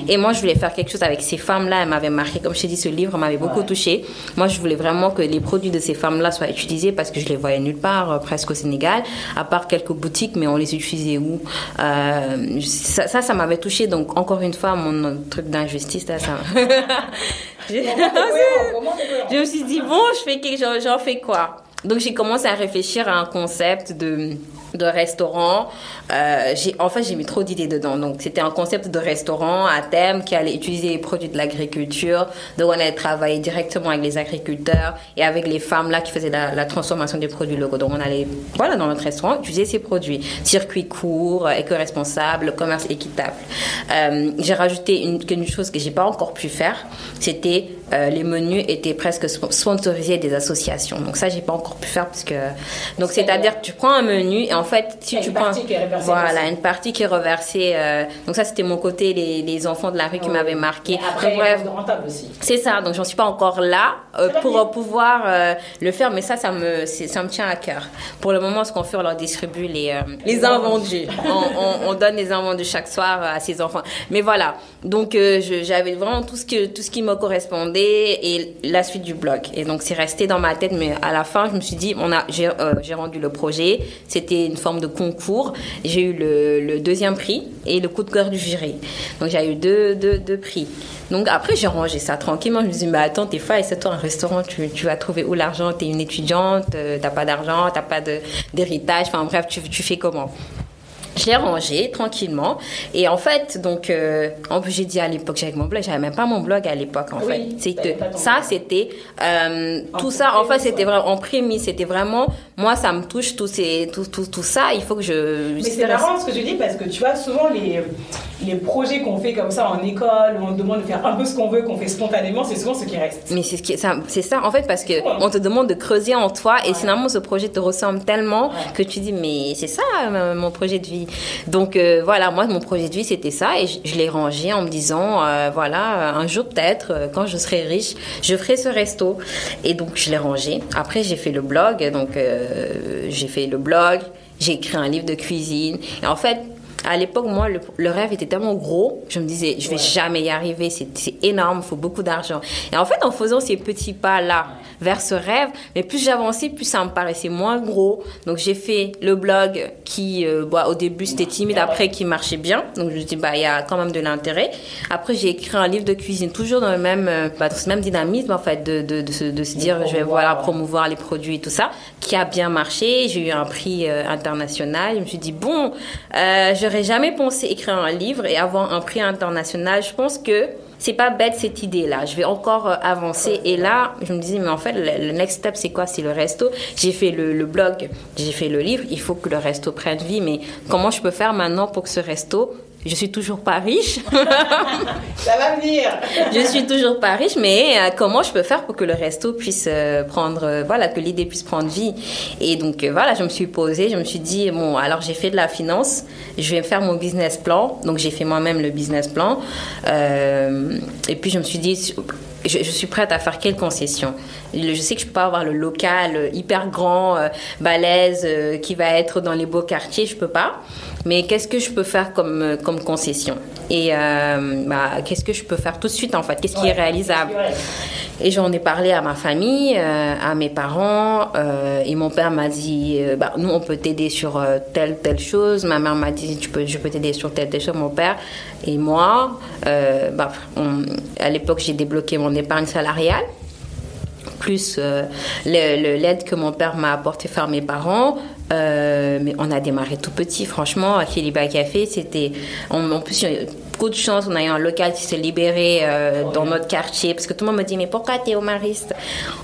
Et moi, je voulais faire quelque chose avec ces femmes-là. Elles m'avaient marqué. Comme je t'ai dit, ce livre m'avait beaucoup touchée. Moi, je voulais vraiment que les produits de ces femmes-là soient utilisés parce que je les voyais nulle part, presque au Sénégal, à part quelques boutiques, mais on les utilisait où? Ça m'avait touchée. Donc, encore une fois, mon truc d'injustice, là, ça... Je me suis dit, bon, j'en fais quoi? Donc, j'ai commencé à réfléchir à un concept de restaurant. J'ai mis trop d'idées dedans. Donc, c'était un concept de restaurant à thème qui allait utiliser les produits de l'agriculture. Donc, on allait travailler directement avec les agriculteurs et avec les femmes là qui faisaient la transformation des produits locaux. Donc, on allait, dans notre restaurant, utiliser ces produits. Circuit court, éco-responsable, commerce équitable. J'ai rajouté une chose que j'ai pas encore pu faire. C'était les menus étaient presque sponsorisés des associations. Donc, ça, j'ai pas encore pu faire parce que... Donc, c'est-à-dire que tu prends un menu et en fait, si tu prends... une partie qui est reversée. Donc ça, c'était mon côté, les enfants de la rue qui m'avaient marqué. Et après, bref, rentable aussi. C'est ça. Donc, j'en suis pas encore là pour pouvoir le faire. Mais ça me tient à cœur. Pour le moment, ce qu'on fait, on leur distribue les invendus. On donne les invendus chaque soir à ces enfants. Mais voilà. Donc, j'avais vraiment tout ce qui me correspondait et la suite du blog. Et donc, c'est resté dans ma tête. Mais à la fin, je me suis dit, j'ai rendu le projet. C'était une forme de concours. J'ai eu le deuxième prix et le coup de cœur du jury. Donc, j'ai eu deux prix. Donc, après, j'ai rangé ça tranquillement. Je me dis, mais attends, t'es folle, c'est toi un restaurant, tu vas trouver où l'argent? T'es une étudiante, t'as pas d'argent, t'as pas d'héritage. Enfin, bref, tu fais comment? Je l'ai rangé tranquillement. Et en fait, donc, en plus, j'ai dit à l'époque, j'avais mon blog, j'avais même pas mon blog à l'époque, en fait. C'était tout ça, en fait, c'était vraiment en prémisse, c'était vraiment, moi, ça me touche, tout ça, il faut que je... Mais c'est marrant ce que je dis, parce que tu vois, souvent, les projets qu'on fait comme ça en école, où on te demande de faire un peu ce qu'on veut, qu'on fait spontanément, c'est souvent ce qui reste. Mais c'est ça, en fait, parce que on te demande de creuser en toi, et finalement, ce projet te ressemble tellement que tu dis, mais c'est ça, mon projet de vie. Donc voilà, moi mon projet de vie c'était ça et je l'ai rangé en me disant un jour peut-être quand je serai riche, je ferai ce resto et donc je l'ai rangé. Après j'ai fait le blog, j'ai écrit un livre de cuisine et en fait à l'époque, moi, le rêve était tellement gros, je me disais, je vais jamais y arriver, c'est énorme, il faut beaucoup d'argent. Et en fait, en faisant ces petits pas-là vers ce rêve, mais plus j'avançais, plus ça me paraissait moins gros. Donc, j'ai fait le blog qui, au début, c'était timide, après, qui marchait bien. Donc, je me suis dit, il y a quand même de l'intérêt. Après, j'ai écrit un livre de cuisine, toujours dans ce même dynamisme, en fait, de se dire, je vais, promouvoir les produits et tout ça, qui a bien marché. J'ai eu un prix international. Je me suis dit, j'aurais jamais pensé écrire un livre et avoir un prix international. Je pense que c'est pas bête cette idée-là. Je vais encore avancer. Et là, je me disais, mais en fait, le next step, c'est quoi? C'est le resto. J'ai fait le blog, j'ai fait le livre. Il faut que le resto prenne vie. Mais comment je peux faire maintenant pour que ce resto... Je suis toujours pas riche. Ça va venir. Je suis toujours pas riche, mais comment je peux faire pour que le resto puisse que l'idée puisse prendre vie. Et donc je me suis posée, je me suis dit alors j'ai fait de la finance, je vais faire mon business plan. Donc j'ai fait moi-même le business plan. Et puis je me suis dit je suis prête à faire quelle concession? Je sais que je peux pas avoir le local hyper grand, balèze, qui va être dans les beaux quartiers, je peux pas. Mais qu'est-ce que je peux faire comme concession? Et qu'est-ce que je peux faire tout de suite en fait? Qu'est-ce qui est réalisable? Et j'en ai parlé à ma famille, à mes parents, et mon père m'a dit, nous on peut t'aider sur telle chose. Ma mère m'a dit, je peux t'aider sur telle chose. Mon père et moi, à l'époque j'ai débloqué mon épargne salariale, plus l'aide que mon père m'a apporté par mes parents. Mais on a démarré tout petit, franchement. À Kiliba Café, c'était... En plus, coup de chance, on a eu un local qui s'est libéré dans notre quartier, parce que tout le monde me dit, mais pourquoi t'es au Mariste?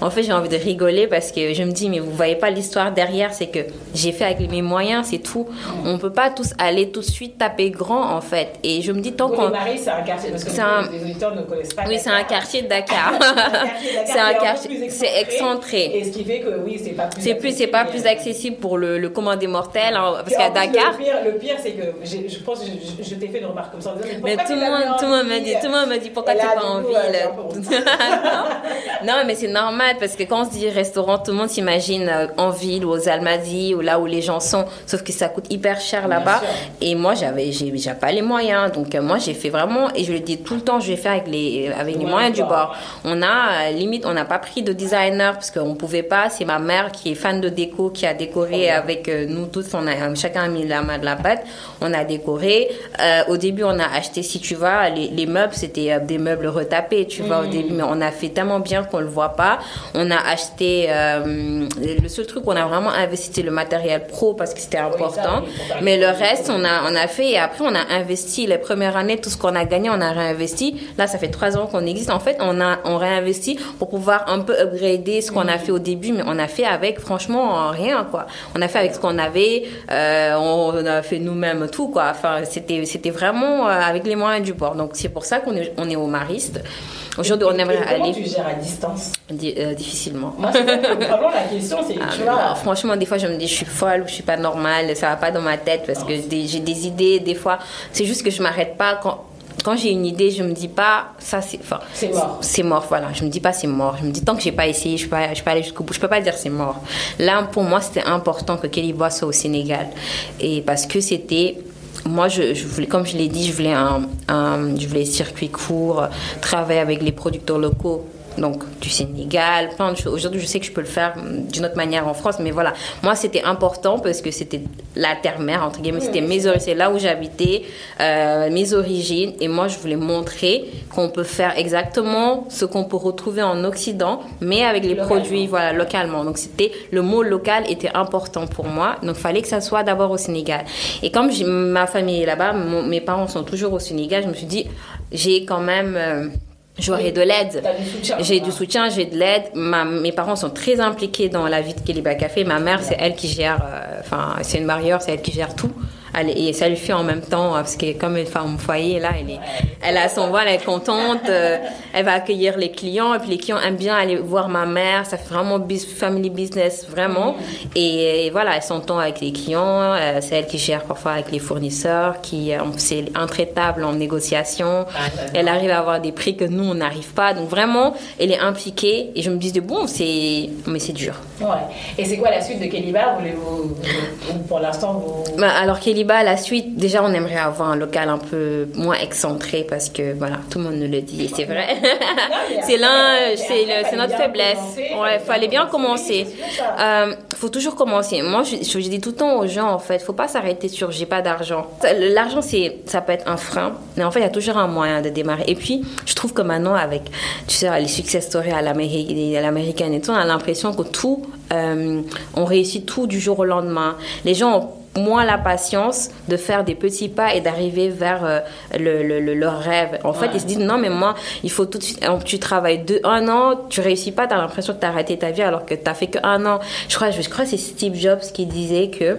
En fait, j'ai envie de rigoler parce que je me dis, mais vous voyez pas l'histoire derrière, c'est que j'ai fait avec mes moyens, c'est tout. On peut pas tous aller tout de suite taper grand, en fait. Et je me dis, tant qu'on... C'est un quartier, parce que les auditeurs ne connaissent pas. Oui, c'est un quartier de Dakar. C'est un quartier, c'est excentré. Et ce qui fait que, oui, c'est pas plus c'est pas plus accessible pour le commun des mortels, hein, parce qu'à Dakar... Le pire, c'est que je pense que je t'ai fait une remarque comme ça. Mais tout le monde me dit pourquoi tu n'es pas en ville. Non, mais c'est normal parce que quand on se dit restaurant, tout le monde s'imagine en ville ou aux Almadies ou là où les gens sont. Sauf que ça coûte hyper cher là-bas. Et moi, j'ai pas les moyens. Donc moi, j'ai fait vraiment, et je le dis tout le temps, je vais faire avec les moyens du bord. On n'a pas pris de designer parce qu'on pouvait pas. C'est ma mère qui est fan de déco qui a décoré avec nous tous. Chacun a mis la main de la pâte. On a décoré. Au début, on a acheté, si tu vois, les meubles, c'était des meubles retapés, tu vois, au début, mais on a fait tellement bien qu'on le voit pas. On a acheté, le seul truc qu'on a vraiment investi, c'était le matériel pro parce que c'était important. Mais le reste, on a fait, et après, on a investi. Les premières années, tout ce qu'on a gagné, on a réinvesti. Là, ça fait 3 ans qu'on existe. En fait, on réinvestit pour pouvoir un peu upgrader ce qu'on a fait au début, mais on a fait avec, franchement, rien, quoi. On a fait avec ce qu'on avait, on a fait nous-mêmes tout, quoi. Enfin, c'était vraiment avec les moyens du bord. Donc, c'est pour ça qu'on est au Mariste. Aujourd'hui, on aimerait aller... Comment tu gères à distance? Difficilement. Moi, c'est vraiment la question, c'est tu vois... Franchement, des fois, je me dis, je suis folle ou je suis pas normale, ça va pas dans ma tête parce que j'ai des idées, des fois. C'est juste que je m'arrête pas quand j'ai une idée, je me dis pas ça c'est mort. C'est mort, voilà. Je me dis pas c'est mort. Je me dis tant que j'ai pas essayé, je peux pas aller jusqu'au bout. Je peux pas dire c'est mort. Là, pour moi, c'était important que Kéliba soit au Sénégal, et parce que c'était... Moi, je voulais, comme je l'ai dit, je voulais circuit court, travailler avec les producteurs locaux. Donc, du Sénégal, plein de choses. Aujourd'hui, je sais que je peux le faire d'une autre manière en France, mais voilà. Moi, c'était important parce que c'était la terre-mère, entre guillemets. C'est là où j'habitais, mes origines. Et moi, je voulais montrer qu'on peut faire exactement ce qu'on peut retrouver en Occident, mais avec les produits, voilà, localement. Donc, le mot local était important pour moi. Donc, il fallait que ça soit d'abord au Sénégal. Et comme ma famille est là-bas, mes parents sont toujours au Sénégal, je me suis dit, j'ai quand même... J'aurais de l'aide. J'ai du soutien, j'ai de l'aide. Mes parents sont très impliqués dans la vie de Kéliba Café. Ma mère, c'est elle qui gère, c'est une marieur, c'est elle qui gère tout. Et ça lui fait en même temps, parce que comme une femme au foyer, là, elle a son voix, elle est contente, elle va accueillir les clients, et puis les clients aiment bien aller voir ma mère, ça fait vraiment family business, vraiment. Et voilà, elle s'entend avec les clients, c'est elle qui gère parfois avec les fournisseurs, c'est intraitable en négociation, elle arrive à avoir des prix que nous, on n'arrive pas, donc vraiment, elle est impliquée, et je me disais, bon, mais c'est dur. Ouais. Et c'est quoi la suite de Kéliba? Voulez-vous, pour l'instant, vous... Alors, Kéliba, la suite, déjà, on aimerait avoir un local un peu moins excentré parce que, voilà, tout le monde nous le dit et c'est vrai. C'est notre faiblesse. Ouais, fallait bien commencer. Faut toujours commencer. Moi, je dis tout le temps aux gens, en fait, faut pas s'arrêter sur j'ai pas d'argent. L'argent, ça peut être un frein, mais en fait, il y a toujours un moyen de démarrer. Et puis, je trouve que maintenant, avec, tu sais, les success stories à l'américaine et tout, on a l'impression que on réussit tout du jour au lendemain. Les gens ont moins la patience de faire des petits pas et d'arriver vers leur rêve. En fait, ils se disent non, mais moi, il faut tout de suite. Tu travailles 1 an, tu réussis pas, tu as l'impression que tu as arrêté ta vie alors que tu n'as fait que 1 an. Je crois que c'est Steve Jobs qui disait que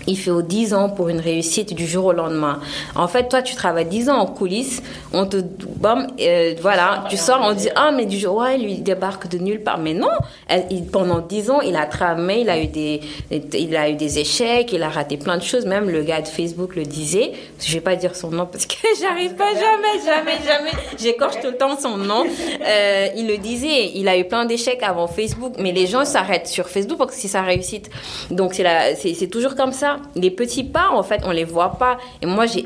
il faut 10 ans pour une réussite du jour au lendemain. En fait, toi, tu travailles 10 ans en coulisses, on te... voilà, tu sors, on dit, mais du jour, ouais, lui, il débarque de nulle part. Mais non, pendant 10 ans, il a tramé, il a eu des échecs, il a raté plein de choses. Même le gars de Facebook le disait. Je vais pas dire son nom parce que j'arrive pas jamais. J'écorche tout le temps son nom. Il le disait, il a eu plein d'échecs avant Facebook, mais les gens s'arrêtent sur Facebook parce que c'est sa réussite. Donc, c'est toujours comme ça. Les petits pas, en fait, on les voit pas. Et moi, je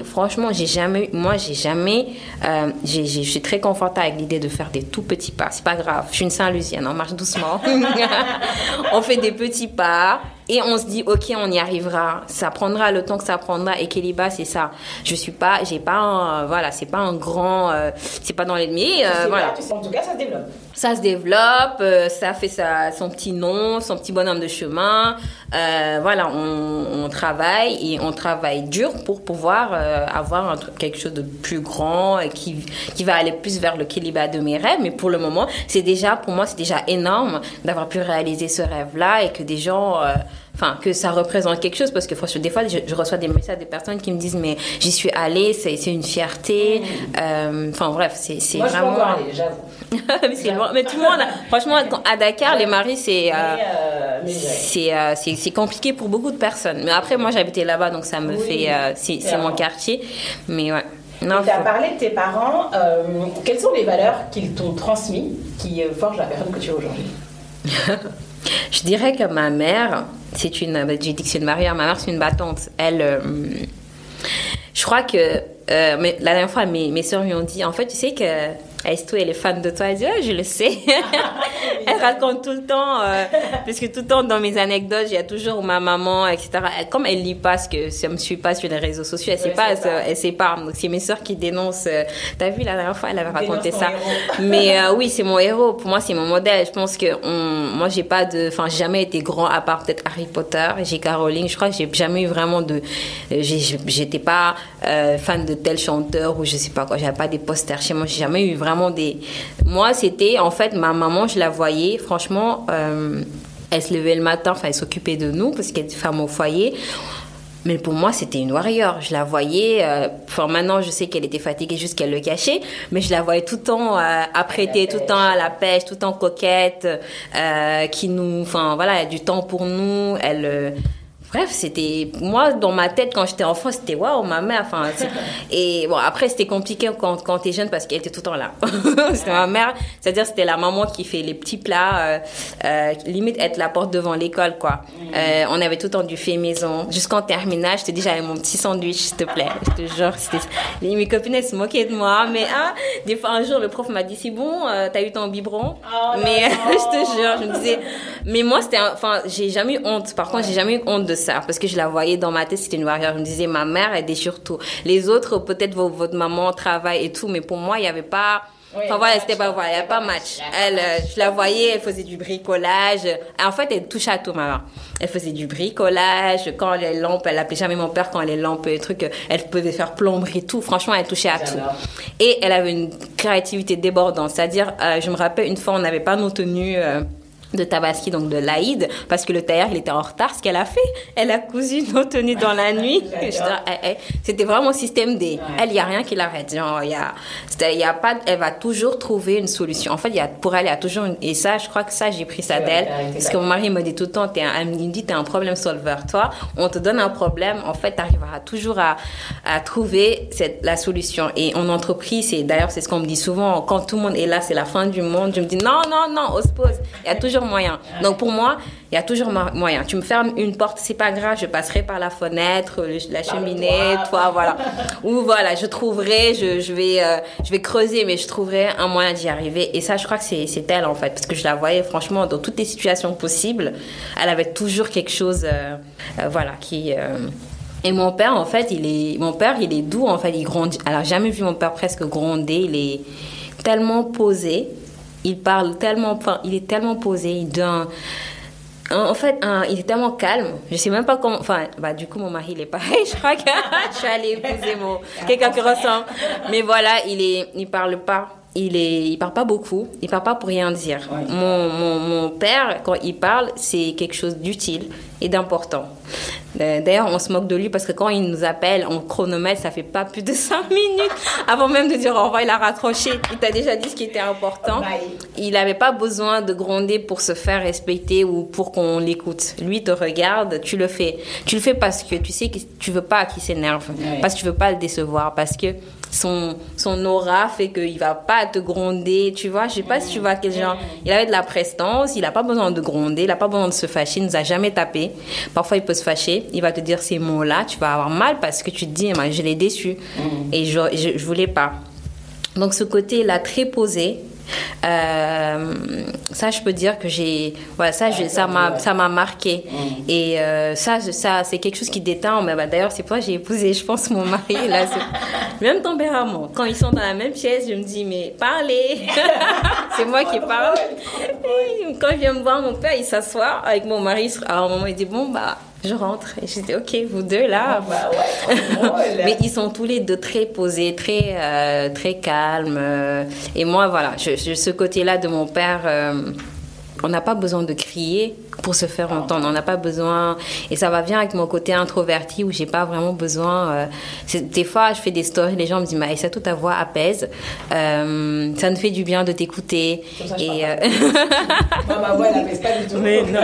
suis très confortable avec l'idée de faire des tout petits pas. C'est pas grave. Je suis une Saint-Lucienne, on marche doucement. On fait des petits pas. Et on se dit, ok, on y arrivera. Ça prendra le temps que ça prendra. Et Kéliba, c'est ça. C'est pas un grand, c'est pas dans l'ennemi. Voilà. En tout cas, ça se développe. Ça se développe, ça fait son petit nom, son petit bonhomme de chemin. voilà, on travaille et on travaille dur pour pouvoir avoir quelque chose de plus grand et qui va aller plus vers le Kiliba de mes rêves. Mais pour le moment, pour moi, c'est déjà énorme d'avoir pu réaliser ce rêve-là et que des gens... que ça représente quelque chose, parce que franchement, des fois, je reçois des messages des personnes qui me disent mais j'y suis allée, c'est une fierté. Bref, c'est moi, vraiment... Moi, je peux encore aller, j'avoue. mais tout le monde, franchement, à Dakar, les maris, c'est compliqué pour beaucoup de personnes. Mais après, moi, j'habitais là-bas, donc ça me fait... c'est mon quartier. Mais ouais. Tu as parlé de tes parents. Quelles sont les valeurs qu'ils t'ont transmises qui forgent la personne que tu es aujourd'hui? Je dirais que ma mère, j'ai dit que c'est une mariée, ma mère c'est une battante. Elle, je crois que, mais la dernière fois mes soeurs lui ont dit, en fait tu sais que Aïssatou, elle est fan de toi. Elle dit, je le sais. Elle raconte tout le temps, parce que tout le temps dans mes anecdotes, il y a toujours ma maman, etc. Comme elle lit pas, parce que ça me suit pas sur les réseaux sociaux, elle sait pas. Donc c'est mes sœurs qui dénoncent. T'as vu la dernière fois, elle avait raconté ça. Mais oui, c'est mon héros. Pour moi, c'est mon modèle. Je pense que moi, j'ai jamais été grand à part peut-être Harry Potter, J.K. Rowling. Je crois que j'ai jamais eu vraiment j'étais pas fan de tel chanteur ou je sais pas quoi. J'avais pas des posters chez moi. J'ai jamais eu vraiment Moi, c'était en fait ma maman, je la voyais, franchement, elle se levait le matin, elle s'occupait de nous parce qu'elle était femme au foyer. Mais pour moi, c'était une warrior. Je la voyais. Maintenant, je sais qu'elle était fatiguée, juste qu'elle le cachait. Mais je la voyais tout le temps apprêtée, tout le temps à la pêche, tout le temps coquette, qui nous, voilà, du temps pour nous. Bref, c'était... Moi, dans ma tête, quand j'étais enfant, c'était waouh, ma mère. Et bon, après, c'était compliqué quand t'es jeune parce qu'elle était tout le temps là. C'était ma mère. C'est-à-dire, c'était la maman qui fait les petits plats, limite être la porte devant l'école, quoi. On avait tout le temps du fait maison. Jusqu'en terminale, je te dis, j'avais mon petit sandwich, s'il te plaît. Je te jure, mes copines, elles se moquaient de moi. Mais des fois, un jour, le prof m'a dit, c'est bon, t'as eu ton biberon. Mais je te jure, je me disais... Mais moi, j'ai jamais eu honte. Par contre, j'ai jamais eu honte de ça parce que je la voyais dans ma tête, c'était une warrior. Je me disais, ma mère, elle déchire tout. Les autres, peut-être votre maman travaille et tout, mais pour moi, il n'y avait pas... voilà, c'était pas, voilà, il n'y avait pas match. Je la voyais, elle faisait du bricolage. En fait, elle touchait à tout, maman. Elle faisait du bricolage. Quand les lampes, elle appelait jamais mon père quand les lampes, les trucs, elle pouvait faire plomberie, tout. Franchement, elle touchait à tout. Et elle avait une créativité débordante. C'est-à-dire, je me rappelle, une fois, on n'avait pas nos tenues... de Tabaski, donc de l'Aïd, parce que le tailleur, il était en retard. Ce qu'elle a fait, elle a cousu nos tenues dans la nuit. C'était vraiment système D. Elle, il n'y a rien qui l'arrête. Genre, elle va toujours trouver une solution. En fait, pour elle, il y a toujours et ça, je crois que ça, j'ai pris ça d'elle. Parce que mon mari me dit tout le temps, elle me dit, t'es un problème solver. Toi, on te donne un problème, en fait, t'arriveras toujours à trouver la solution. Et en entreprise, d'ailleurs, c'est ce qu'on me dit souvent, quand tout le monde est là, c'est la fin du monde. Je me dis, non, on se pose. Il y a toujours moyen. Donc pour moi, il y a toujours moyen. Tu me fermes une porte, c'est pas grave, je passerai par la fenêtre, la cheminée, toi, voilà. Ou voilà, je trouverai, je vais creuser, mais je trouverai un moyen d'y arriver. Et ça, je crois que c'est elle en fait, parce que je la voyais franchement dans toutes les situations possibles. Elle avait toujours quelque chose, voilà, qui. Et mon père, en fait, il est doux, en fait, il grandit. Alors, jamais vu mon père presque gronder. Il est tellement posé. Il parle tellement, il est tellement posé, en fait, il est tellement calme. Je sais même pas comment, du coup, mon mari, il est pareil. Je crois que je suis allée épouser quelqu'un qui ressemble. Mais voilà, il parle pas. Il parle pas beaucoup. Il parle pas pour rien dire. Ouais. Mon père, quand il parle, c'est quelque chose d'utile et d'important. D'ailleurs, on se moque de lui parce que quand il nous appelle, on chronomètre, ça fait pas plus de 5 minutes. Avant même de dire au revoir, il a raccroché. Il t'a déjà dit ce qui était important. Il avait pas besoin de gronder pour se faire respecter ou pour qu'on l'écoute. Lui, il te regarde, tu le fais. Tu le fais parce que tu sais que tu veux pas qu'il s'énerve. Ouais. Parce que tu veux pas le décevoir. Parce que son aura fait qu'il va pas te gronder, tu vois. Je sais pas si tu vois quel genre. Il avait de la prestance, il a pas besoin de gronder, il a pas besoin de se fâcher, il nous a jamais tapé. Parfois, il peut se fâcher, il va te dire ces mots-là, tu vas avoir mal parce que tu te dis, je l'ai déçu et je voulais pas. Donc, ce côté-là, très posé, Ça, je peux dire que ça m'a marqué. Et ça, c'est quelque chose qui déteint. Mais d'ailleurs, c'est pourquoi j'ai épousé, je pense, mon mari. Là, c'est même tempérament. Quand ils sont dans la même pièce, je me dis, mais parlez. C'est moi qui parle. Et quand je viens me voir, mon père, il s'assoit avec mon mari. À un moment, il dit, bon, je rentre. Et je dis, ok, vous deux là. Mais ils sont tous les deux très posés, très calmes. Et moi, voilà, ce côté-là de mon père, on n'a pas besoin de crier pour se faire entendre. On n'a pas besoin. Et ça va bien avec mon côté introverti où j'ai pas vraiment besoin. Des fois, je fais des stories, les gens me disent, mais ça, toute ta voix apaise. Ça nous fait du bien de t'écouter. Ça, ma voix, elle apaise pas du tout. Mais non.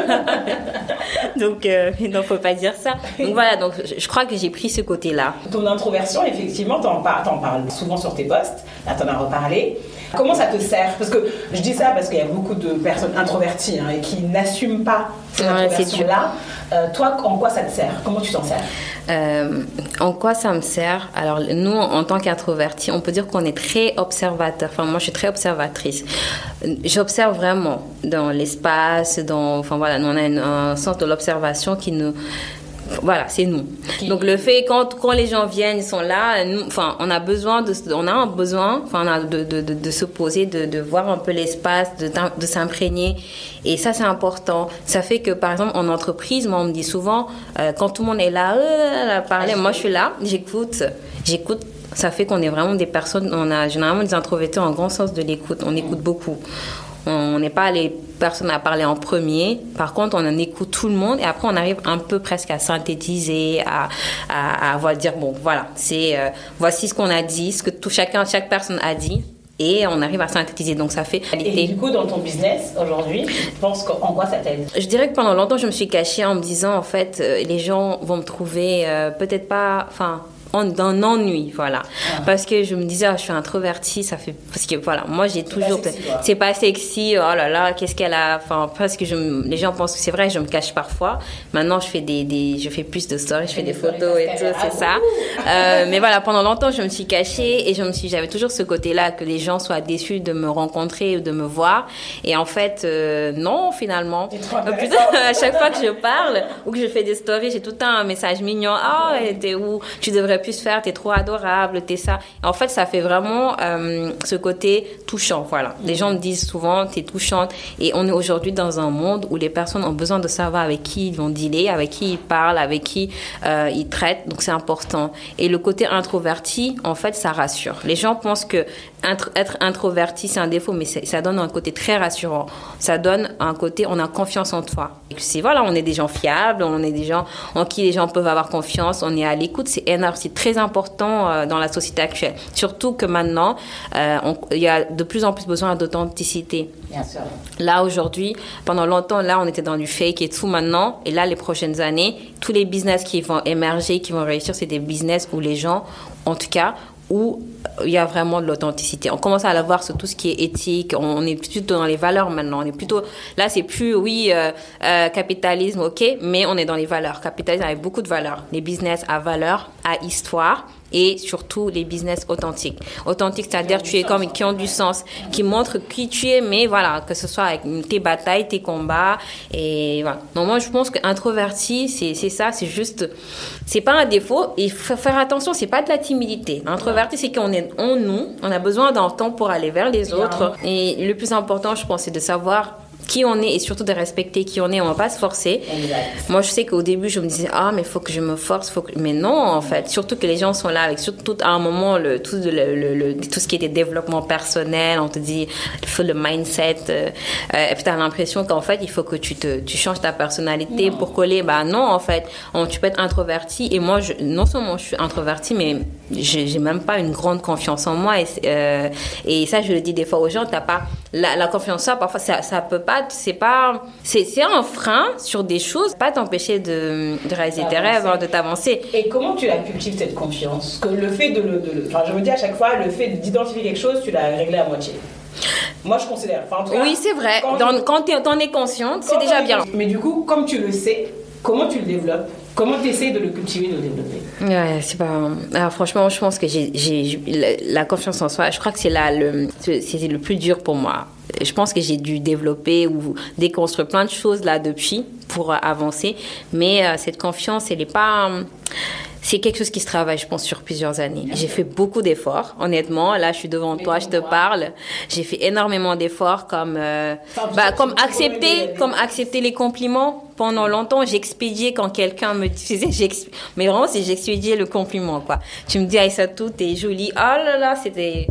Donc, non, faut pas dire ça. Donc voilà, donc je crois que j'ai pris ce côté-là. Ton introversion, effectivement, t'en parles souvent sur tes posts. Là, t'en as reparlé. Comment ça te sert? Parce que je dis ça parce qu'il y a beaucoup de personnes introverties et qui n'assument pas cette introversion-là. Toi, en quoi ça te sert? Comment tu t'en sers? En quoi ça me sert? Alors, nous, en tant qu'introvertis, on peut dire qu'on est très observateur. Enfin, moi, je suis très observatrice. J'observe vraiment dans l'espace, enfin voilà, on a un sens de l'observation qui nous... Voilà, c'est nous. Donc le fait quand les gens viennent, ils sont là, nous, enfin on a un besoin de se poser, de voir un peu l'espace, de s'imprégner. Et ça c'est important. Ça fait que par exemple en entreprise, moi on me dit souvent quand tout le monde est là à parler, moi je suis là, j'écoute. Ça fait qu'on est vraiment des personnes, on a généralement des introvertis en grand sens de l'écoute. On écoute beaucoup. On n'est pas les personnes à parler en premier. Par contre, on en écoute tout le monde et après, on arrive un peu presque à synthétiser, à dire, bon, voilà, voici ce qu'on a dit, ce que chaque personne a dit. Et on arrive à synthétiser, donc ça fait qualité. Et du coup, dans ton business, aujourd'hui, tu penses en quoi ça t'aide? Je dirais que pendant longtemps, je me suis cachée en me disant, en fait, les gens vont me trouver peut-être pas... d'un ennui, voilà. Parce que je me disais, je suis introvertie, ça fait... Parce que, voilà, moi, j'ai toujours... C'est pas sexy, oh là là, qu'est-ce qu'elle a... Enfin, parce que les gens pensent que c'est vrai, je me cache parfois. Maintenant, je fais je fais plus de stories, je fais des photos et tout, c'est ça. Mais voilà, pendant longtemps, je me suis cachée et j'avais toujours ce côté-là, que les gens soient déçus de me rencontrer ou de me voir. Et en fait, non, finalement. À chaque fois que je parle ou que je fais des stories, j'ai tout le temps un message mignon. T'es où? Tu devrais plus faire, t'es trop adorable, t'es ça. Et en fait, ça fait vraiment ce côté touchant, voilà. Les gens me disent souvent, t'es touchante. Et on est aujourd'hui dans un monde où les personnes ont besoin de savoir avec qui ils vont dealer, avec qui ils parlent, avec qui ils traitent. Donc, c'est important. Et le côté introverti, en fait, ça rassure. Les gens pensent que être introverti, c'est un défaut, mais ça donne un côté très rassurant. Ça donne un côté, on a confiance en toi. Et voilà, on est des gens fiables, on est des gens en qui les gens peuvent avoir confiance, on est à l'écoute, c'est énorme, c'est très important dans la société actuelle. Surtout que maintenant, il y a de plus en plus besoin d'authenticité. Bien sûr. Là, aujourd'hui, pendant longtemps, là, on était dans du fake et tout maintenant. Et là, les prochaines années, tous les business qui vont émerger, qui vont réussir, c'est des business où les gens, en tout cas, où il y a vraiment de l'authenticité. On commence à la voir sur tout ce qui est éthique. On est plutôt dans les valeurs maintenant. On est plutôt... Là, c'est plus, capitalisme, ok, mais on est dans les valeurs. Capitalisme avec beaucoup de valeurs. Les business à valeur, à histoire, et surtout les business authentiques. Authentiques, c'est-à-dire qui ont du sens, qui montrent qui tu es, mais voilà, que ce soit avec tes batailles, tes combats, et voilà. Donc moi, je pense qu'introverti, c'est ça, c'est juste, c'est pas un défaut, il faut faire attention, c'est pas de la timidité. Introverti, c'est qu'on est en nous, on a besoin d'un temps pour aller vers les autres, et le plus important, je pense, c'est de savoir qui on est et surtout de respecter qui on est. On ne va pas se forcer. Exact. Moi, je sais qu'au début, je me disais, mais il faut que je me force. Mais non, en fait. Surtout que les gens sont là avec surtout à un moment, tout ce qui était développement personnel. On te dit, il faut le mindset. Et puis, tu as l'impression qu'en fait, il faut que tu changes ta personnalité pour coller. Non, en fait. Tu peux être introverti. Et moi, non seulement je suis introvertie, mais j'ai même pas une grande confiance en moi. Et ça, je le dis des fois aux gens, tu n'as pas la confiance en soi. Parfois, ça peut pas. C'est un frein sur des choses, pas t'empêcher de réaliser tes rêves, de t'avancer. Et comment tu la cultives cette confiance? Que le fait je me dis à chaque fois, le fait d'identifier quelque chose, tu l'as réglé à moitié. Moi, je considère. En tout cas, oui, c'est vrai. Quand t'en es consciente, c'est déjà bien. Mais du coup, comme tu le sais, comment tu le développes? Comment tu essaies de le cultiver, de le développer? Ouais, c'est pas. Alors, franchement, je pense que la confiance en soi. Je crois que c'est le plus dur pour moi. Je pense que j'ai dû développer ou déconstruire plein de choses là depuis pour avancer. Mais cette confiance, elle est pas. C'est quelque chose qui se travaille, je pense, sur plusieurs années. J'ai fait beaucoup d'efforts, honnêtement. Là, je suis devant toi, je te parle. J'ai fait énormément d'efforts, comme accepter les compliments. Pendant longtemps, j'expédiais quand quelqu'un me disait, mais vraiment, c'est j'expédiais le compliment, quoi. Tu me dis, Aïssatou, t'es jolie. Oh là là,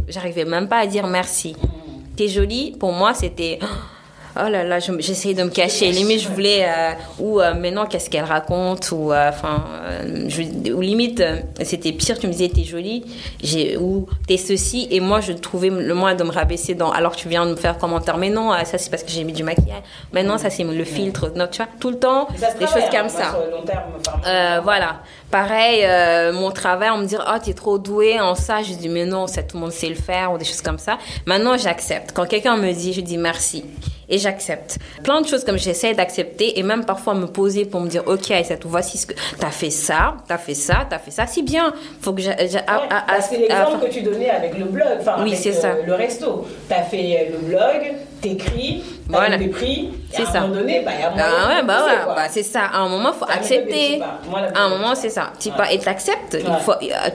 j'arrivais même pas à dire merci. T'es jolie, pour moi, c'était, oh là là, j'essayais de me cacher. Limite, je voulais, mais non, qu'est-ce qu'elle raconte, ou limite, c'était pire, tu me disais, t'es jolie, ou t'es ceci, et moi, je trouvais le moyen de me rabaisser alors que tu viens de me faire commentaire, mais non, ça, c'est parce que j'ai mis du maquillage, mais non, ça, c'est le filtre, non, tu vois, tout le temps, des choses comme ça. Sur le long terme, Voilà. Pareil, mon travail, on me dit, oh, t'es trop douée en ça. Je dis, mais non, tout le monde sait le faire, ou des choses comme ça. Maintenant, j'accepte. Quand quelqu'un me dit, je dis merci. Et j'accepte. Plein de choses comme j'essaie d'accepter, et même parfois me poser pour me dire, ok, Aïssatou, voici ce que t'as fait ça. C'est bien. Faut que c'est l'exemple que tu donnais avec le blog, oui, avec c'est ça. Le resto. T'as fait le blog, t'écris, t'as eu des prix. C'est à un moment donné, il y a moyen c'est ça. À un moment, il faut accepter. À un moment, c'est ça. Et t'acceptes.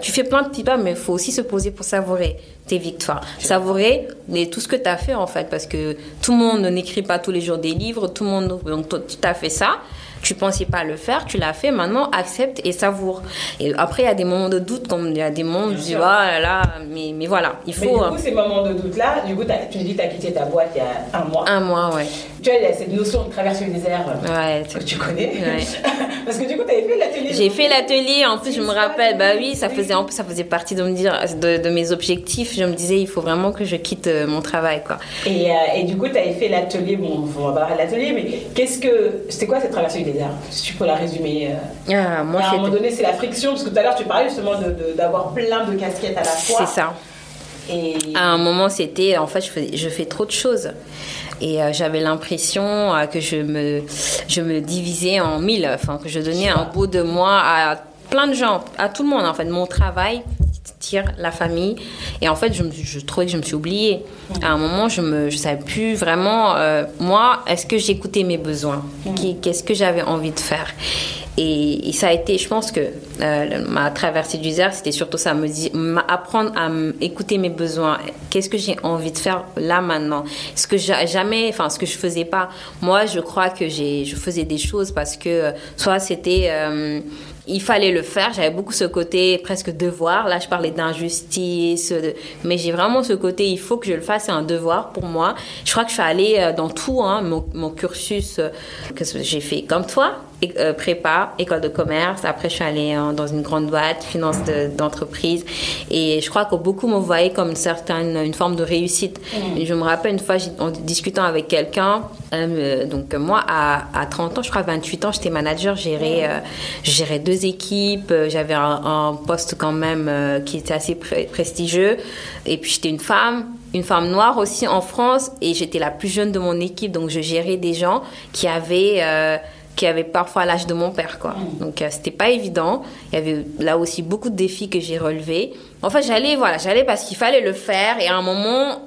Tu fais plein de petits pas, mais il faut aussi se poser pour savourer tes victoires. Savourer tout ce que tu as fait, en fait, parce que tout le monde n'écrit pas tous les jours des livres, tout le monde, donc tu as fait ça. Tu pensais pas le faire, tu l'as fait, maintenant accepte et savoure. Et après, il y a des moments de doute, comme il y a des moments où je dis, oh là là, mais voilà, il faut. Mais du coup, ces moments de doute-là, tu me dis que tu as quitté ta boîte il y a 1 mois. 1 mois, ouais. Tu vois, il y a cette notion de traverser le désert que tu connais. Ouais. Parce que du coup, tu avais fait l'atelier. J'ai fait l'atelier, en plus, je me rappelle, ça faisait partie de mes objectifs. Je me disais, il faut vraiment que je quitte mon travail, quoi. Et du coup, tu avais fait l'atelier, on va parler de l'atelier, mais c'était quoi cette traversée du désert? Si tu peux la résumer. Moi, à un moment donné, c'est la friction, parce que tout à l'heure, tu parlais justement d'avoir plein de casquettes à la fois. C'est ça. Et à un moment, c'était, en fait, je fais trop de choses. Et j'avais l'impression que je me divisais en 1000, que je donnais un bout de moi à plein de gens, à tout le monde, en fait. Mon travail, la famille. Et en fait, je trouvais que je me suis oubliée. À un moment, je savais plus vraiment, moi, est-ce que j'écoutais mes besoins? Qu'est-ce que j'avais envie de faire? Et ça a été, je pense que ma traversée du désert, c'était surtout ça, apprendre à écouter mes besoins. Qu'est-ce que j'ai envie de faire là maintenant? Ce que je faisais pas. Moi, je crois que je faisais des choses parce que soit c'était il fallait le faire. J'avais beaucoup ce côté presque devoir. Là, je parlais d'injustice, mais j'ai vraiment ce côté, il faut que je le fasse, c'est un devoir pour moi. Je crois que je suis allée dans tout, mon cursus que j'ai fait comme toi. Prépa, école de commerce. Après, je suis allée dans une grande boîte, finance d'entreprise. Et je crois que beaucoup me voyaient comme une forme de réussite. Et je me rappelle une fois, en discutant avec quelqu'un, donc moi, à 30 ans, je crois 28 ans, j'étais manager, je gérais 2 équipes. J'avais un poste quand même qui était assez prestigieux. Et puis, j'étais une femme noire aussi en France. Et j'étais la plus jeune de mon équipe. Donc, je gérais des gens qui avaient parfois l'âge de mon père, quoi. Donc, c'était pas évident. Il y avait là aussi beaucoup de défis que j'ai relevés. En fait, j'allais parce qu'il fallait le faire. Et à un moment,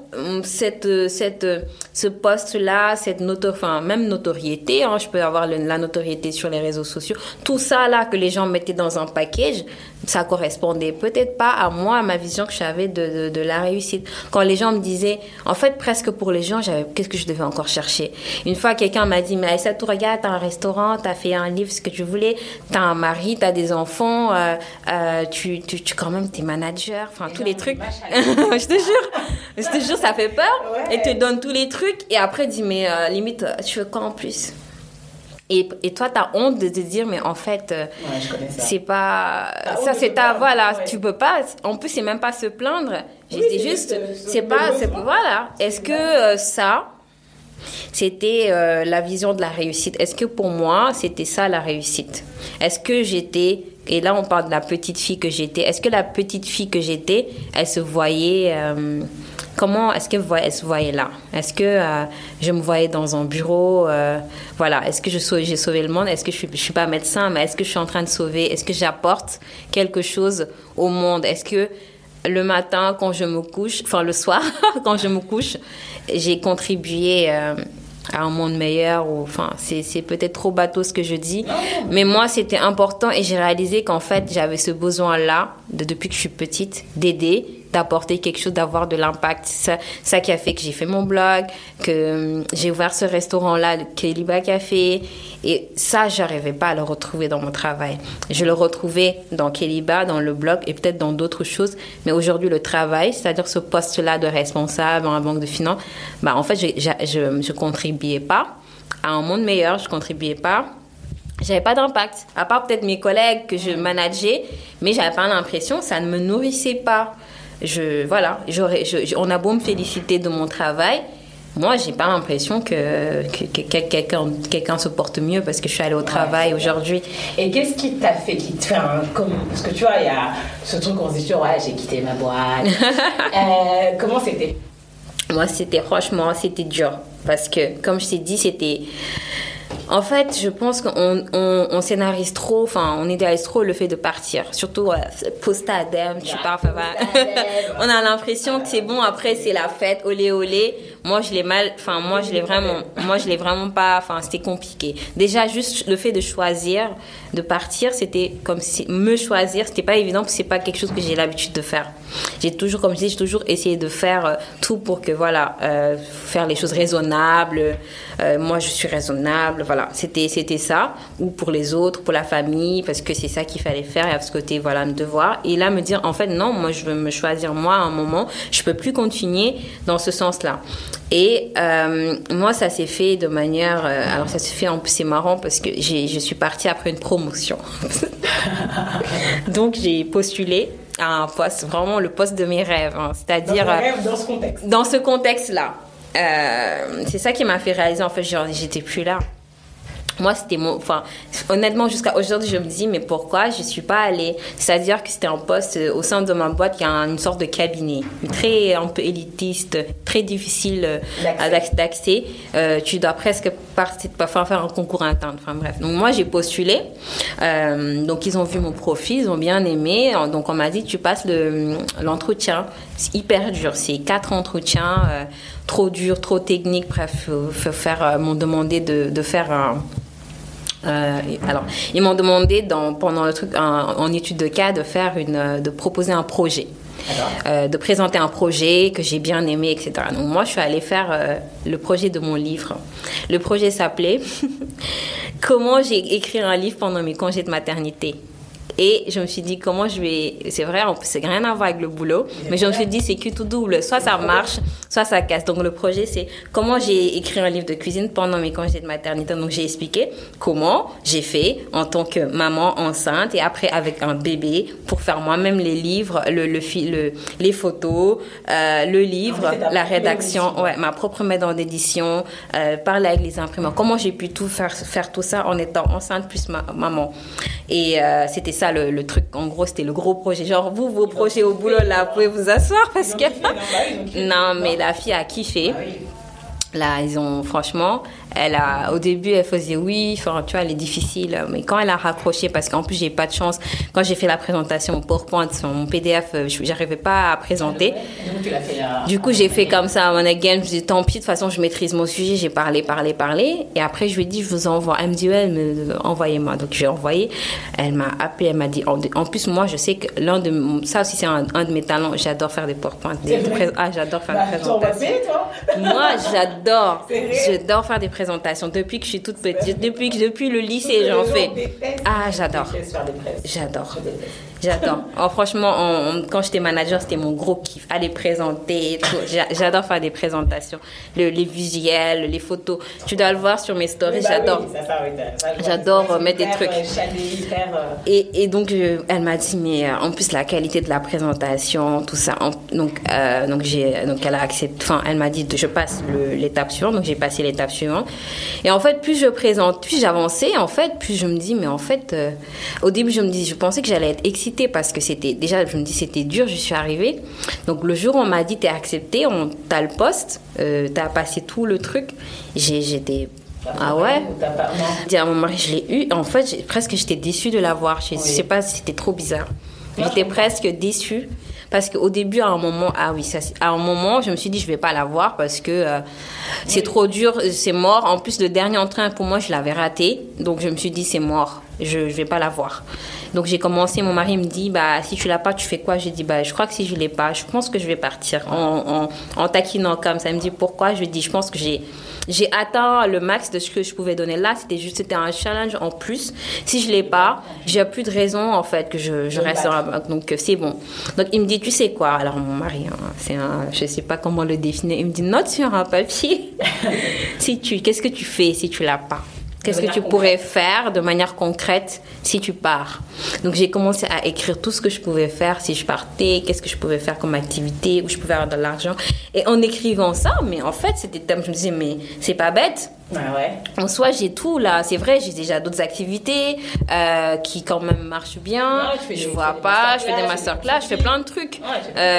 ce poste-là, même notoriété, je peux avoir la notoriété sur les réseaux sociaux. Tout ça, là, que les gens mettaient dans un package, ça correspondait peut-être pas à moi, à ma vision que j'avais de la réussite. Quand les gens me disaient, en fait, presque pour les gens, qu'est-ce que je devais encore chercher? Une fois, quelqu'un m'a dit, mais Aïssatou, regarde, t'as un restaurant, t'as fait un livre, ce que tu voulais, t'as un mari, t'as des enfants, tu quand même, t'es manager, tous les trucs. Je te jure, ça fait peur. Ouais. Et te donne tous les trucs. Et après, dis, mais limite, tu veux quoi en plus? Et toi, t'as honte de te dire, mais en fait, je connais ça. C'est pas... Ça, c'est ta... Voilà, tu peux pas... En plus, c'est même pas se plaindre. C'est juste... Voilà. Est-ce que ça... C'était la vision de la réussite. Est-ce que pour moi, c'était ça la réussite? Est-ce que j'étais... Et là, on parle de la petite fille que j'étais. Est-ce que la petite fille que j'étais, elle se voyait comment est-ce que elle se voyait là? Est-ce que je me voyais dans un bureau? Voilà, est-ce que j'ai sauvé le monde? Est-ce que je suis pas médecin, mais est-ce que je suis en train de sauver? Est-ce que j'apporte quelque chose au monde? Est-ce que le matin, quand je me couche, enfin le soir, quand je me couche, j'ai contribué à un monde meilleur? Ou, enfin, c'est peut-être trop bateau ce que je dis, mais moi, c'était important et j'ai réalisé qu'en fait, j'avais ce besoin-là, depuis que je suis petite, d'aider, d'apporter quelque chose, d'avoir de l'impact. C'est ça qui a fait que j'ai fait mon blog, que j'ai ouvert ce restaurant-là, le Keliba Café. Et ça, je n'arrivais pas à le retrouver dans mon travail. Je le retrouvais dans Keliba, dans le blog et peut-être dans d'autres choses. Mais aujourd'hui, le travail, c'est-à-dire ce poste-là de responsable dans la banque de finances, en fait, je contribuais pas à un monde meilleur. Je contribuais pas. J'avais pas d'impact. À part peut-être mes collègues que je manageais, mais j'avais pas l'impression, ça ne me nourrissait pas. On a beau me féliciter de mon travail, moi, j'ai pas l'impression que quelqu'un se porte mieux parce que je suis allée au travail aujourd'hui. Et qu'est-ce qui t'a fait parce que tu vois, il y a ce truc qu'on se dit, ouais, j'ai quitté ma boîte. Comment c'était? Moi, franchement, c'était dur. Parce que, comme je t'ai dit, c'était... En fait, je pense qu'on scénarise trop, enfin, on idéalise trop le fait de partir. Surtout, post-ADEME, tu pars, on a l'impression que c'est bon, après, c'est la fête, olé, olé. Moi, je l'ai vraiment pas, enfin, c'était compliqué. Déjà, juste le fait de choisir, de partir, c'était comme si, me choisir, c'était pas évident parce que c'est pas quelque chose que j'ai l'habitude de faire. J'ai toujours essayé de faire tout pour que, faire les choses raisonnables. Moi, je suis raisonnable, voilà. C'était ça. Ou pour les autres, pour la famille, parce que c'est ça qu'il fallait faire. Il y a ce côté, le devoir. Et là, me dire, en fait, non, moi, je veux me choisir, moi, à un moment. Je peux plus continuer dans ce sens-là. Et moi, ça s'est fait de manière... alors, ça s'est fait, en plus, c'est marrant parce que je suis partie après une promotion. Donc, j'ai postulé à un poste, vraiment le poste de mes rêves. Hein, c'est-à-dire... Dans ce contexte. Dans ce contexte-là. C'est ça qui m'a fait réaliser, en fait, j'étais plus là. Moi, c'était honnêtement, jusqu'à aujourd'hui, je me dis, mais pourquoi je suis pas allée? C'est-à-dire que c'était un poste au sein de ma boîte, il y a une sorte de cabinet, un peu élitiste, très difficile d'accès. Tu dois presque parfois faire un concours interne. Enfin, bref. Donc, moi, j'ai postulé. Donc, ils ont vu mon profil, ils ont bien aimé. Donc, on m'a dit, tu passes l'entretien. C'est hyper dur. C'est 4 entretiens, trop dur, trop technique. Bref, m'ont demandé de faire alors, ils m'ont demandé pendant le truc en étude de cas de proposer un projet, de présenter un projet que j'ai bien aimé, etc. Donc moi, je suis allée faire le projet de mon livre. Le projet s'appelait Comment j'ai écrit un livre pendant mes congés de maternité. Et je me suis dit, comment je vais... C'est vrai, c'est rien à voir avec le boulot, mais je me suis dit, c'est que tout double. Soit ça marche, soit ça casse. Donc, le projet, c'est comment j'ai écrit un livre de cuisine pendant mes congés de maternité. Donc, j'ai expliqué comment j'ai fait en tant que maman enceinte et après avec un bébé pour faire moi-même les livres, les photos, le livre, la rédaction, ma propre maison d'édition, parler avec les imprimants. Comment j'ai pu tout faire tout ça en étant enceinte plus maman. Et c'était ça le truc. En gros, c'était le gros projet. Genre, vos projets au boulot, là, vous pouvez vous asseoir parce que... Non, mais la fille a kiffé. Là, franchement, au début, elle faisait oui, enfin, tu vois, elle est difficile. Mais quand elle a raccroché, parce qu'en plus, j'ai pas de chance, quand j'ai fait la présentation au PowerPoint, sur mon PDF, j'arrivais pas à présenter. Du coup, j'ai fait comme ça, on again. Je me dis, tant pis, de toute façon, je maîtrise mon sujet, j'ai parlé. Et après, je lui ai dit, je vous envoie. Elle me dit, ouais, envoyez-moi. Donc, j'ai envoyé. Elle m'a appelé, elle m'a dit, en plus, moi, je sais que ça aussi, c'est un de mes talents. J'adore faire des PowerPoint. J'adore faire des présentations. Moi, j'adore faire des présentations depuis que je suis toute petite, depuis le lycée, j'en fais. J'adore. Oh, franchement, quand j'étais manager, c'était mon gros kiff. Aller présenter et tout. J'adore faire des présentations. Les visuels, les photos. Tu dois le voir sur mes stories. J'adore. J'adore mettre des trucs. Et donc, elle m'a dit, mais en plus, la qualité de la présentation, tout ça. Donc elle a accepté. Enfin, elle m'a dit, je passe l'étape suivante. Donc, j'ai passé l'étape suivante. Et en fait, plus je présente, plus j'avançais, en fait, plus je me dis, mais en fait, au début, je pensais que j'allais être excitée profité parce que déjà, je me dis, c'était dur, je suis arrivée. Donc, le jour où on m'a dit, t'es acceptée, t'as le poste, t'as passé tout le truc, j'étais... Ah ouais? J'ai dit à mon mari, je l'ai eu. En fait, j'étais déçue de l'avoir. Je sais pas, c'était trop bizarre. J'étais presque déçue. Parce qu'au début, à un moment, je me suis dit, je vais pas l'avoir parce que c'est trop dur, c'est mort. En plus, le dernier entrain, pour moi, je l'avais raté. Donc, je me suis dit, c'est mort, je vais pas l'avoir. Donc, j'ai commencé, mon mari me dit, si tu l'as pas, tu fais quoi? J'ai dit, je crois que si je l'ai pas, je pense que je vais partir. En taquinant comme ça. Il me dit, pourquoi? Je lui dis, je pense que j'ai atteint le max de ce que je pouvais donner là. C'était un challenge en plus. Si je l'ai pas, j'ai plus de raison, en fait, que je reste. Donc, c'est bon. Donc, il me dit, tu sais quoi? Alors, mon mari, je sais pas comment le définir. Il me dit, note sur un papier. Qu'est-ce que tu fais si tu l'as pas? Qu'est-ce que tu pourrais faire de manière concrète si tu pars? Donc, j'ai commencé à écrire tout ce que je pouvais faire si je partais, qu'est-ce que je pouvais faire comme activité, où je pouvais avoir de l'argent. Et en écrivant ça, mais en fait, je me disais, mais c'est pas bête. Ouais. En soi, j'ai tout là. C'est vrai, j'ai déjà d'autres activités qui quand même marchent bien. Je fais des masterclass, je fais plein de trucs.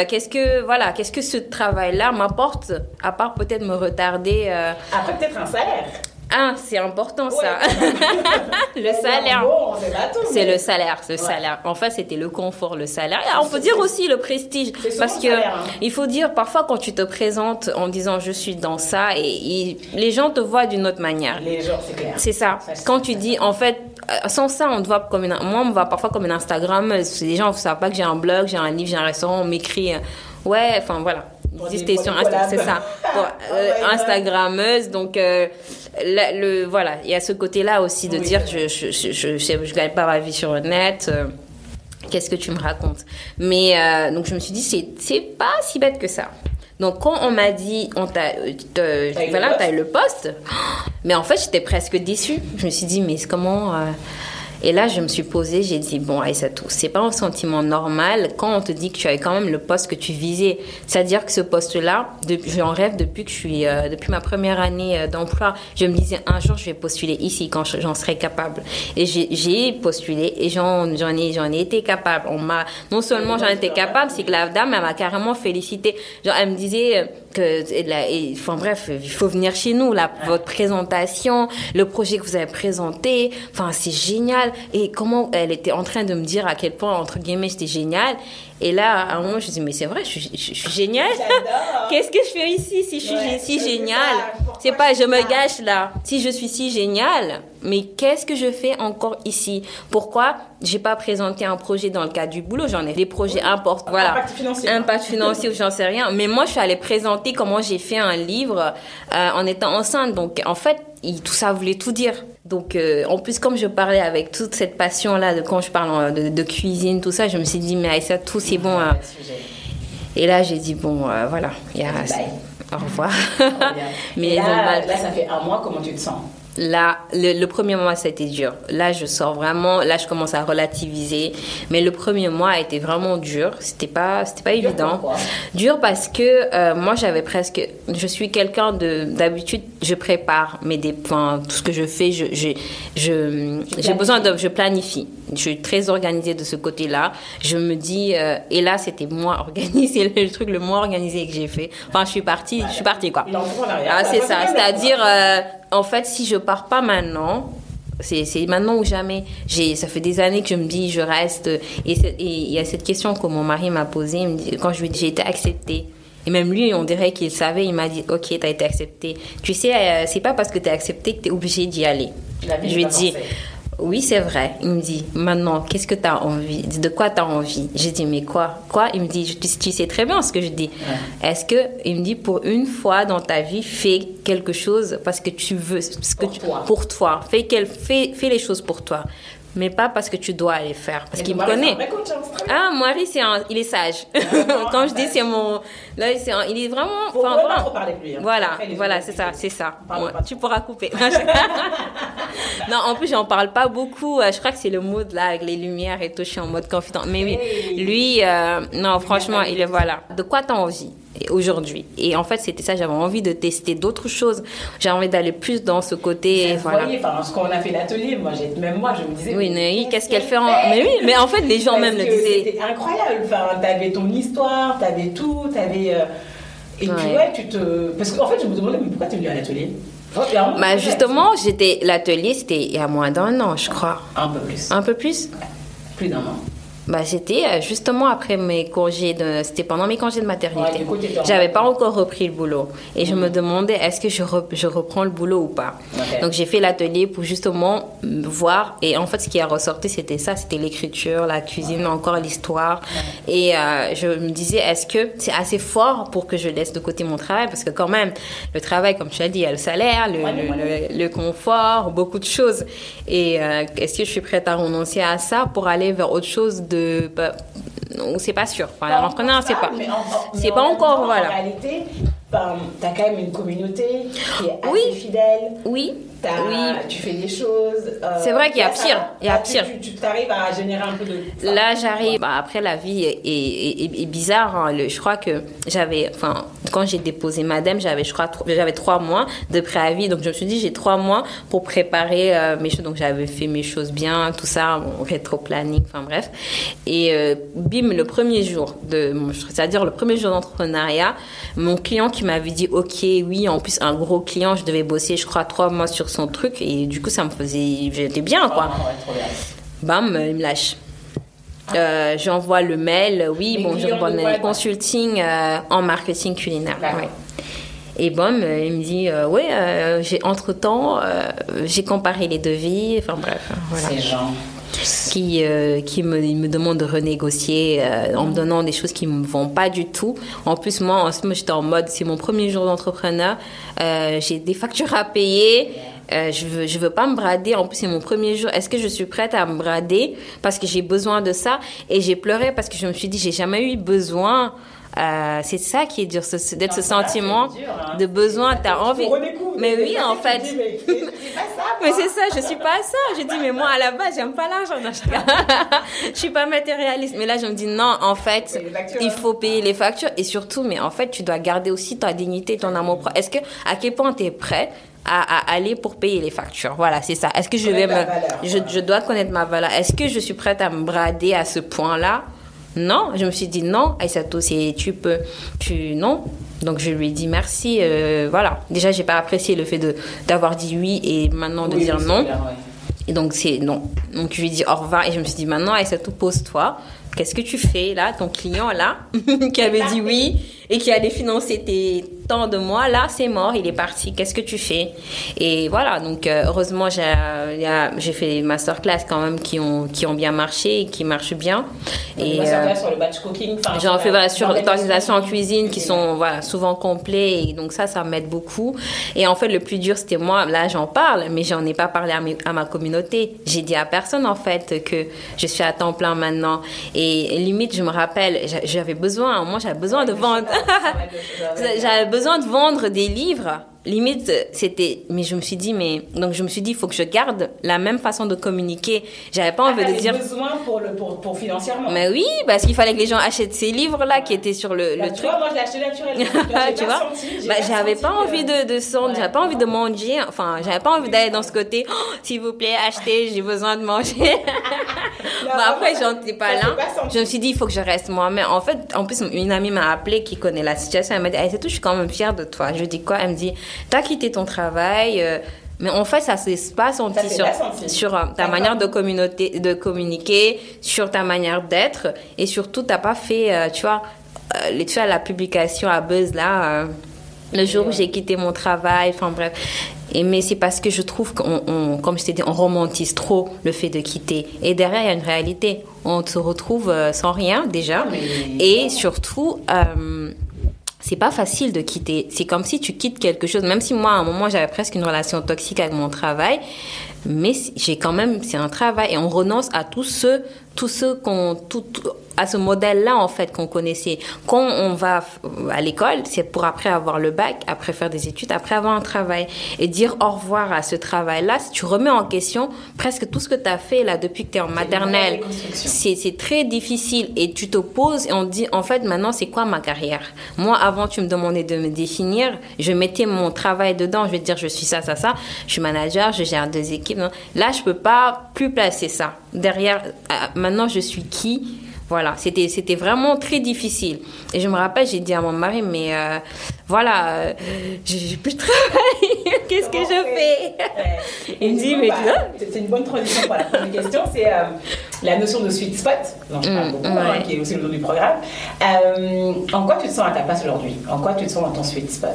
Qu'est-ce que ce travail-là m'apporte, à part peut-être me retarder. Après, peut-être un salaire. Ah, c'est important ça. Le salaire. C'est le salaire. En fait, c'était le confort, le salaire. Et on peut dire aussi le prestige. Parce que il faut dire, parfois, quand tu te présentes en disant je suis dans ça, et les gens te voient d'une autre manière. Les gens, c'est clair. C'est ça. Quand tu dis, en fait, sans ça, on te voit moi, on me voit parfois comme une Instagrammeuse. Les gens ne savent pas que j'ai un blog, j'ai un livre, j'ai un restaurant, on m'écrit. Voilà. C'était sur Instagram, c'est ça. Instagrammeuse, donc il y a ce côté-là aussi de dire je gagne pas ma vie sur le net. Qu'est-ce que tu me racontes? Mais donc je me suis dit c'est pas si bête que ça. Donc quand on m'a dit t'as eu le poste, mais en fait j'étais presque déçue. Je me suis dit mais comment Et là, je me suis posée, j'ai dit, bon, Aïssatou, c'est pas un sentiment normal quand on te dit que tu avais quand même le poste que tu visais. C'est-à-dire que ce poste-là, j'en rêve depuis ma première année d'emploi. Je me disais, un jour, je vais postuler ici quand j'en serai capable. Et j'ai postulé et j'en ai été capable. Non seulement j'en étais capable, c'est que la dame, elle m'a carrément félicité. Genre, elle me disait bref, il faut venir chez nous, votre présentation, le projet que vous avez présenté, c'est génial. Et comment elle était en train de me dire à quel point, entre guillemets, c'était génial. Et là, à un moment, je me dis, mais c'est vrai, je suis géniale. Qu'est-ce que je fais ici si je suis si géniale? C'est pas, je me gâche là. Si je suis si géniale, mais qu'est-ce que je fais encore ici? Pourquoi j'ai pas présenté un projet dans le cadre du boulot? J'en ai des projets importants. Voilà. Impact financier ou j'en sais rien. Mais moi, je suis allée présenter comment j'ai fait un livre en étant enceinte. Donc, en fait, tout ça voulait tout dire. Donc, en plus, comme je parlais avec toute cette passion-là, quand je parle de cuisine, tout ça, je me suis dit, mais ça, tout, c'est bon. Et là, j'ai dit, bon, voilà. Au revoir. Mais là, ça fait un mois, comment tu te sens? Là, le premier mois, ça a été dur. Là, je sors vraiment, là, je commence à relativiser. Mais le premier mois a été vraiment dur. C'était pas évident. Dur parce que moi, je suis quelqu'un d'habitude, je prépare tout ce que je fais, j'ai besoin je planifie. Je suis très organisée de ce côté-là. Je me dis, et là, c'était moins organisé, le truc le moins organisé que j'ai fait. Je suis partie, quoi. C'est ça. C'est-à-dire, en fait, si je pars pas maintenant, c'est maintenant ou jamais. Ça fait des années que je me dis, je reste. Et il y a cette question que mon mari m'a posée. Il me dit, quand j'ai été acceptée. Et même lui, on dirait qu'il savait. Il m'a dit, OK, t'as été acceptée. Tu sais, c'est pas parce que t'es acceptée que t'es obligée d'y aller. Je lui ai dit, oui, c'est vrai. Il me dit, maintenant, qu'est-ce que tu as envie? De quoi tu as envie? J'ai dit, mais quoi? Il me dit, tu sais très bien ce que je dis. Ouais. Il me dit, pour une fois dans ta vie, fais quelque chose parce que tu veux, pour toi. Fais les choses pour toi. Mais pas parce que tu dois les faire. Parce qu'il me connaît. Marie, il est sage. Quand je dis c'est mon... Là, il est vraiment... Faut pas trop parler de lui. Voilà, c'est ça. Ouais, tu pourras couper. Non, en plus, j'en parle pas beaucoup. Je crois que c'est le mood, là, avec les lumières et tout. Je suis en mode confident. Mais lui, non, franchement, il est... Voilà. De quoi t'as envie? aujourd'hui. Et en fait, c'était ça, j'avais envie de tester d'autres choses. J'avais envie d'aller plus dans ce côté. Vous voyez, quand on a fait l'atelier, même moi, je me disais. Oui, mais qu'est-ce qu'elle fait Mais oui, mais en fait, les gens même le disaient. C'était incroyable. Enfin, t'avais ton histoire, t'avais tout, t'avais. Et puis, parce qu'en fait, je me demandais, mais pourquoi t'es venue à l'atelier? Justement, l'atelier, c'était il y a moins d'1 an, je crois. Un peu plus. Un peu plus? Plus d'1 an. C'était justement après mes congés c'était pendant mes congés de maternité. Ouais, j'avais pas encore repris le boulot et je me demandais est-ce que je reprends le boulot ou pas. Okay. Donc j'ai fait l'atelier pour justement voir, et en fait ce qui a ressorti c'était l'écriture, la cuisine, encore l'histoire. Et je me disais est-ce que c'est assez fort pour que je laisse de côté mon travail, parce que quand même le travail, comme tu as dit, il y a le salaire, le confort, beaucoup de choses, et est-ce que je suis prête à renoncer à ça pour aller vers autre chose c'est pas sûr. Enfin, l'entraîneur, c'est pas encore, voilà. En réalité, t'as quand même une communauté qui est assez fidèle. Oui. Tu fais des choses. C'est vrai qu'il y a pire. Tu t'arrives à générer un peu de. Là, j'arrive. Après, la vie est bizarre. Hein. Je crois que quand j'ai déposé Madame, j'avais 3 mois de préavis. Donc, je me suis dit, j'ai 3 mois pour préparer mes choses. Donc, j'avais fait mes choses bien, tout ça, mon rétro-planning, enfin bref. Et bim, le premier jour c'est-à-dire le premier jour d'entrepreneuriat, mon client qui m'avait dit, OK, oui, en plus, un gros client, je devais bosser, je crois, 3 mois sur son truc, et du coup, j'étais bien, quoi. Bam, il me lâche. J'envoie le mail, oui, bonjour, bonne année, consulting en marketing culinaire. Ouais. Et bon, il me dit, entre-temps, j'ai comparé les devis, enfin bref. Voilà. Ces gens qui me demande de renégocier en me donnant des choses qui me vont pas du tout. En plus, moi, j'étais en mode, c'est mon premier jour d'entrepreneur, j'ai des factures à payer. Je veux pas me brader. En plus, c'est mon premier jour. Est-ce que je suis prête à me brader parce que j'ai besoin de ça? Et j'ai pleuré parce que je me suis dit, j'ai jamais eu besoin. C'est ça qui est dur, d'être ce sentiment de besoin. T'as envie. Mais oui, en fait. Mais c'est ça, je suis pas ça. Je dis, mais moi, à la base, j'aime pas l'argent. Je suis pas matérialiste. Mais là, je me dis, non, en fait, il faut payer les factures. Et surtout, mais en fait, tu dois garder aussi ta dignité, ton amour propre. À quel point t'es prêt à aller pour payer les factures? Voilà, c'est ça. Est-ce que je dois connaître ma valeur? Est-ce que je suis prête à me brader à ce point-là? Non, je me suis dit non, Aïssatou, non. Donc je lui ai dit merci, voilà. Déjà, j'ai pas apprécié le fait d'avoir dit oui et maintenant de dire non. Bien, ouais. Et donc c'est non. Donc je lui ai dit au revoir et je me suis dit maintenant, Aïssatou, pose-toi. Qu'est-ce que tu fais là, ton client là, qui avait dit oui et qui allait financer tes temps de mois, là c'est mort, il est parti, qu'est-ce que tu fais? Et voilà, donc heureusement j'ai fait des masterclass quand même qui ont bien marché et qui marchent bien. Et masterclass sur le batch cooking, j'en fais sur l'organisation en cuisine qui sont souvent complets, et donc ça m'aide beaucoup. Et en fait le plus dur c'était moi, là j'en parle, mais j'en ai pas parlé à ma communauté. J'ai dit à personne en fait que je suis à temps plein maintenant. Et limite je me rappelle, j'avais besoin de vendre. J'avais besoin de vendre des livres. Limite, mais je me suis dit, il faut que je garde la même façon de communiquer. J'avais pas envie de dire. Besoin pour financièrement. Mais oui, parce qu'il fallait que les gens achètent ces livres-là qui étaient sur le truc. Tu vois, moi, je l'ai acheté naturellement. Tu vois? J'avais pas envie de sonde, j'avais pas envie de manger. Enfin, j'avais pas envie d'aller dans ce côté. Oh, s'il vous plaît, achetez, j'ai besoin de manger. Après, j'en étais pas là. Je me suis dit, il faut que je reste moi-même. En fait, en plus, une amie m'a appelée qui connaît la situation. Elle m'a dit, c'est tout, je suis quand même fière de toi. Je lui dis quoi? Elle me dit, t'as quitté ton travail, mais en fait, ça se passe sur ta manière de communiquer, sur ta manière d'être, et surtout, t'as pas fait, tu vois, la publication à Buzz là, le jour où j'ai quitté mon travail, enfin bref. Mais c'est parce que je trouve comme je t'ai dit, on romantise trop le fait de quitter. Et derrière, il y a une réalité. On se retrouve sans rien déjà, et surtout. C'est pas facile de quitter. C'est comme si tu quittes quelque chose. Même si moi, à un moment, j'avais presque une relation toxique avec mon travail, mais c'est un travail et on renonce à tout ce à ce modèle-là, en fait, qu'on connaissait. Quand on va à l'école, c'est pour après avoir le bac, après faire des études, après avoir un travail. Et dire au revoir à ce travail-là, si tu remets en question presque tout ce que tu as fait là depuis que tu es en maternelle, c'est très difficile. Et tu te poses et on te dit, en fait, maintenant, c'est quoi ma carrière? Moi, avant, tu me demandais de me définir. Je mettais mon travail dedans. Je vais te dire, je suis ça. Je suis manager, je gère 2 équipes. Non. Là, je peux pas plus placer ça. Derrière, maintenant, je suis qui? Voilà, c'était vraiment très difficile. Et je me rappelle, j'ai dit à mon mari, mais voilà, j'ai plus de travail. Qu'est-ce que je fais? Il me dit, mais c'est une bonne transition pour la première question. C'est la notion de sweet spot, dont je parle beaucoup, qui est aussi le nom du programme. En quoi tu te sens à ta place aujourd'hui? En quoi tu te sens dans ton sweet spot?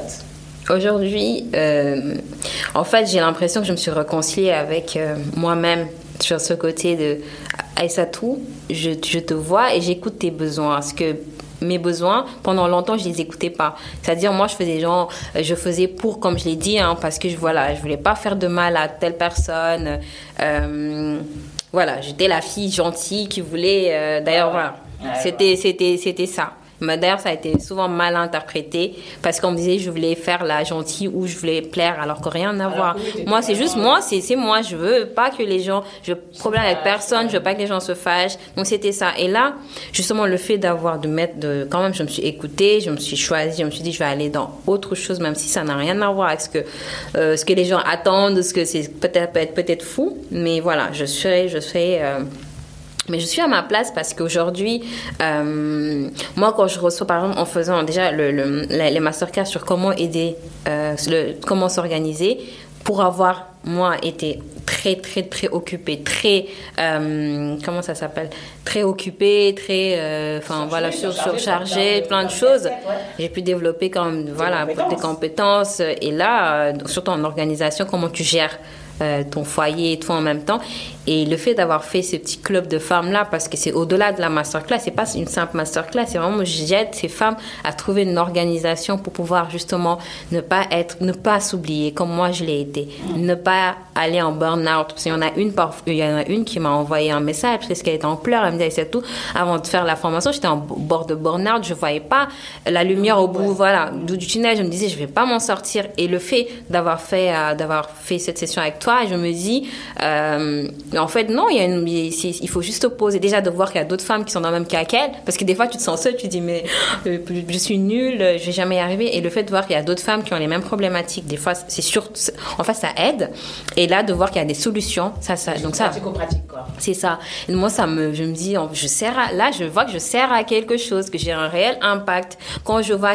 Aujourd'hui, en fait, j'ai l'impression que je me suis réconciliée avec moi-même sur ce côté de Aïssatou, je te vois et j'écoute tes besoins. Parce que mes besoins, pendant longtemps, je les écoutais pas. C'est-à-dire, moi, je faisais pour, comme je l'ai dit, parce que je voulais pas faire de mal à telle personne. Voilà, j'étais la fille gentille qui voulait. D'ailleurs, voilà, c'était ça. Mais d'ailleurs, ça a été souvent mal interprété parce qu'on me disait je voulais faire la gentille ou je voulais plaire alors que rien à voir. Moi, c'est juste moi, c'est moi. Je veux pas que les gens, je problème avec personne, je veux pas que les gens se fâchent. Donc c'était ça. Et là, justement, le fait quand même, je me suis écoutée, je me suis choisie, je me suis dit je vais aller dans autre chose, même si ça n'a rien à voir avec ce que les gens attendent, ce que c'est peut-être fou. Mais voilà, mais je suis à ma place parce qu'aujourd'hui, moi, quand je reçois, par exemple, en faisant déjà les masterclass sur comment aider, comment s'organiser, pour avoir, moi, été très, très, très occupée, très, comment ça s'appelle? Très occupée, très, surchargée, plein de choses. J'ai pu développer des compétences. Et là, surtout en organisation, comment tu gères ton foyer et tout en même temps. Et le fait d'avoir fait ce petit club de femmes-là, parce que c'est au-delà de la masterclass, c'est pas une simple masterclass, c'est vraiment, j'aide ces femmes à trouver une organisation pour pouvoir justement ne pas s'oublier comme moi je l'ai été, ne pas aller en burn-out. Parce qu'il y en a une qui m'a envoyé un message parce qu'elle était en pleurs, elle me disait c'est tout, avant de faire la formation, j'étais en bord de burn-out, je voyais pas la lumière au bout, du tunnel, je me disais je vais pas m'en sortir. Et le fait d'avoir fait cette session avec toi, je me dis en fait, non, il faut juste poser. Déjà, de voir qu'il y a d'autres femmes qui sont dans le même cas qu'elle. Parce que des fois, tu te sens seule, tu te dis, mais je suis nulle, je vais jamais y arriver. Et le fait de voir qu'il y a d'autres femmes qui ont les mêmes problématiques, des fois, c'est sûr, en fait, ça aide. Et là, de voir qu'il y a des solutions, donc ça. Pratico-pratique, quoi. C'est ça. Et moi, je me dis, je vois que je sers à quelque chose, que j'ai un réel impact. Quand je vois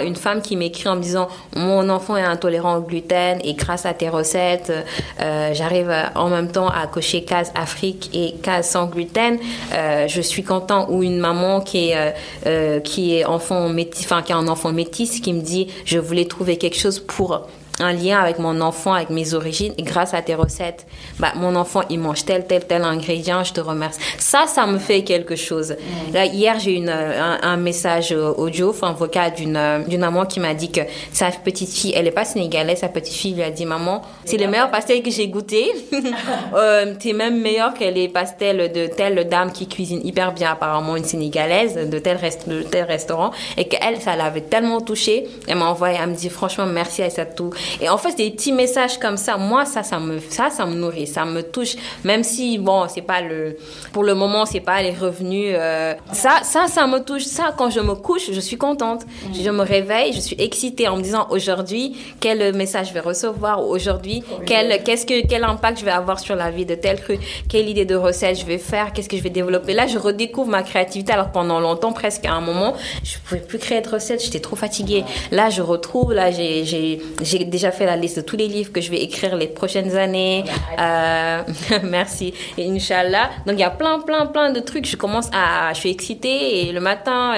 une femme qui m'écrit en me disant, mon enfant est intolérant au gluten et grâce à tes recettes, j'arrive en même temps à cocher case Afrique et case sans gluten, je suis content. Ou une maman qui est enfant métis, qui a un enfant métis, qui me dit je voulais trouver quelque chose pour un lien avec mon enfant, avec mes origines, et grâce à tes recettes, mon enfant, il mange tel ingrédient, je te remercie. Ça me fait quelque chose. Là, hier, j'ai eu un message audio, vocal d'une maman qui m'a dit que sa petite fille, elle est pas sénégalaise, sa petite fille lui a dit, maman, c'est le meilleur pastel que j'ai goûté. T'es même meilleur que les pastels de telle dame qui cuisine hyper bien, apparemment une sénégalaise, de tel restaurant, et qu'elle, ça l'avait tellement touchée. Elle m'a envoyé, elle me dit, franchement, merci Aïssatou. Et en fait, des petits messages comme ça, moi, ça me nourrit, ça me touche. Même si, c'est pas pour le moment, c'est pas les revenus. Ça me touche. Ça, quand je me couche, je suis contente. Je me réveille, je suis excitée en me disant aujourd'hui, quel message je vais recevoir, ou aujourd'hui, quel impact je vais avoir sur la vie de tel truc, quelle idée de recette je vais faire, qu'est-ce que je vais développer. Là, je redécouvre ma créativité. Alors, pendant longtemps, presque à un moment, je pouvais plus créer de recettes, j'étais trop fatiguée. Là, je retrouve, j'ai déjà fait la liste de tous les livres que je vais écrire les prochaines années. Merci. Et Inch'Allah. Donc, il y a plein de trucs. Je suis excitée et le matin,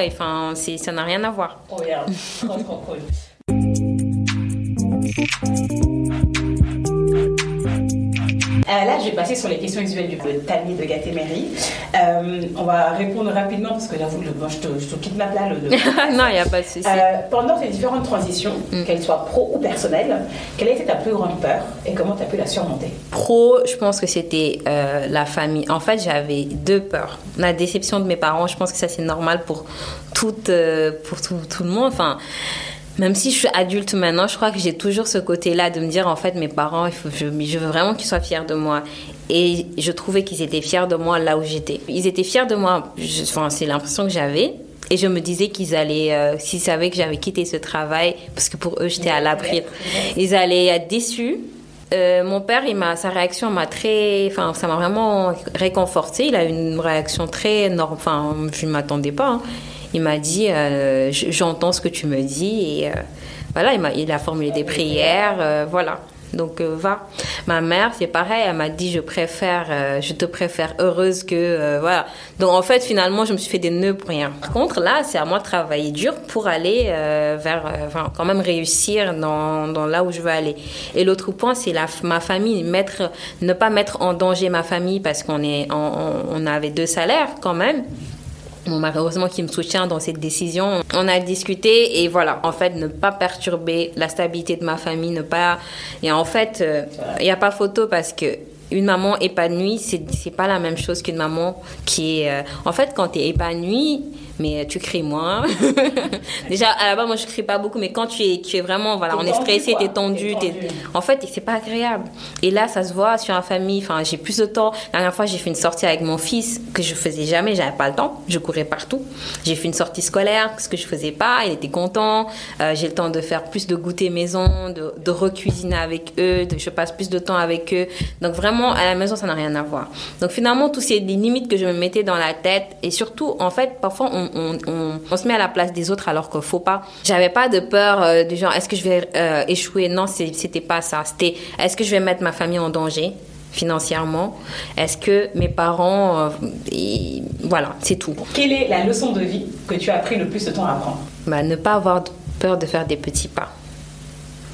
ça n'a rien à voir. Oh, yeah. Trop cool. Là, je vais passer sur les questions usuelles du Tammy de Gatémery. On va répondre rapidement parce que j'avoue, je te kidnappe là. Non, il n'y a pas de souci. Pendant tes différentes transitions, qu'elles soient pro ou personnelles, quelle a été ta plus grande peur et comment tu as pu la surmonter? Pro, je pense que c'était la famille. En fait, j'avais 2 peurs. La déception de mes parents, je pense que ça, c'est normal pour tout le monde. Enfin, même si je suis adulte maintenant, je crois que j'ai toujours ce côté-là de me dire, en fait, mes parents, je veux vraiment qu'ils soient fiers de moi. Et je trouvais qu'ils étaient fiers de moi là où j'étais. Ils étaient fiers de moi, c'est l'impression que j'avais. Et je me disais qu'ils allaient, s'ils savaient que j'avais quitté ce travail, parce que pour eux, j'étais à l'abri, ils allaient être déçus. Mon père, sa réaction ça m'a vraiment réconfortée. Il a eu une réaction très normale, je ne m'attendais pas. Hein. Il m'a dit, j'entends ce que tu me dis. Et voilà, il a formulé des prières, voilà. Donc, va. Ma mère, c'est pareil, elle m'a dit, je te préfère heureuse que, voilà. Donc, en fait, finalement, je me suis fait des nœuds pour rien. Par contre, là, c'est à moi de travailler dur pour aller quand même réussir dans là où je veux aller. Et l'autre point, c'est ma famille, ne pas mettre en danger ma famille parce on avait 2 salaires quand même. Mon mari, heureusement, qui me soutient dans cette décision. On a discuté et voilà, en fait, ne pas perturber la stabilité de ma famille, Et en fait, il n'y a pas photo parce que une maman épanouie, c'est pas la même chose qu'une maman qui est... En fait, quand tu es épanouie, mais tu cries moins. Déjà, à la base, moi, je crie pas beaucoup, mais quand tu es vraiment, voilà, on est stressé, t'es tendu. En fait, c'est pas agréable. Et là, ça se voit sur la famille. Enfin, j'ai plus de temps. La dernière fois, j'ai fait une sortie avec mon fils que je faisais jamais. J'avais pas le temps. Je courais partout. J'ai fait une sortie scolaire, ce que je faisais pas. Il était content. J'ai le temps de faire plus de goûter maison, de recuisiner avec eux. Je passe plus de temps avec eux. Donc, vraiment, à la maison, ça n'a rien à voir. Donc, finalement, tous ces limites que je me mettais dans la tête. Et surtout, en fait, parfois, on se met à la place des autres alors qu'il faut pas. J'avais pas de peur du genre est-ce que je vais échouer. Non, c'était pas ça. C'était est-ce que je vais mettre ma famille en danger financièrement. Est-ce que mes parents voilà, c'est tout. Quelle est la leçon de vie que tu as pris le plus de temps à apprendre? Ne pas avoir peur de faire des petits pas.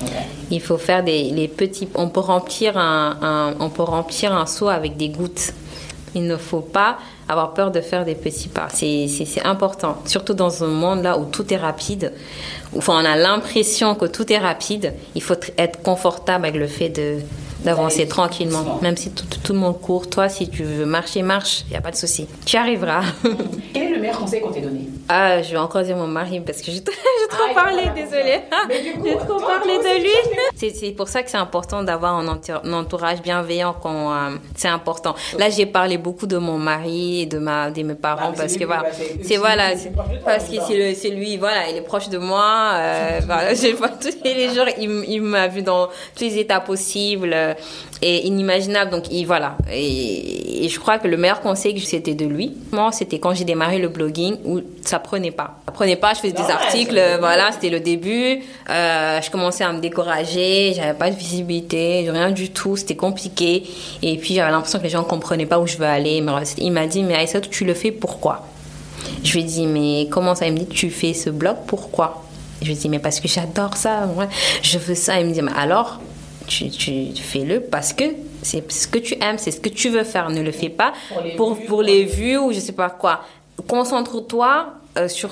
Okay. Il faut faire les petits. On peut remplir un seau avec des gouttes. Il ne faut pas avoir peur de faire des petits pas. C'est important. Surtout dans un monde là où tout est rapide. Enfin, on a l'impression que tout est rapide. Il faut être confortable avec le fait d'avancer tranquillement. Même si tout le monde court. Toi, si tu veux marcher, marche. Il n'y a pas de souci. Tu arriveras. Quel est le meilleur conseil qu'on t'ait donné? Je vais encore dire mon mari parce que j'ai trop parlé, désolée. J'ai trop parlé de lui. C'est pour ça que c'est important d'avoir un entourage bienveillant c'est important. Là, j'ai parlé beaucoup de mon mari et de mes parents parce que parce que c'est lui, voilà, il est proche de moi. Voilà, je vois tous les jours, il m'a vu dans tous les états possibles et inimaginables. Donc, voilà. Et je crois que le meilleur conseil, c'était de lui. Moi, c'était quand j'ai démarré le blogging où ça prenait pas. Ça prenait pas, je faisais des articles, voilà, c'était le début. Je commençais à me décourager, j'avais pas de visibilité, rien du tout, c'était compliqué. Et puis, j'avais l'impression que les gens comprenaient pas où je veux aller. Il m'a dit, mais Aïssatou, tu le fais pourquoi? Je lui ai dit, mais comment ça? Il me dit, tu fais ce blog pourquoi? Je lui ai dit, mais parce que j'adore ça, moi, je veux ça. Il me dit, mais alors, tu fais-le parce que c'est ce que tu aimes, c'est ce que tu veux faire. Ne le fais pas pour les vues ou je sais pas quoi. Concentre-toi sur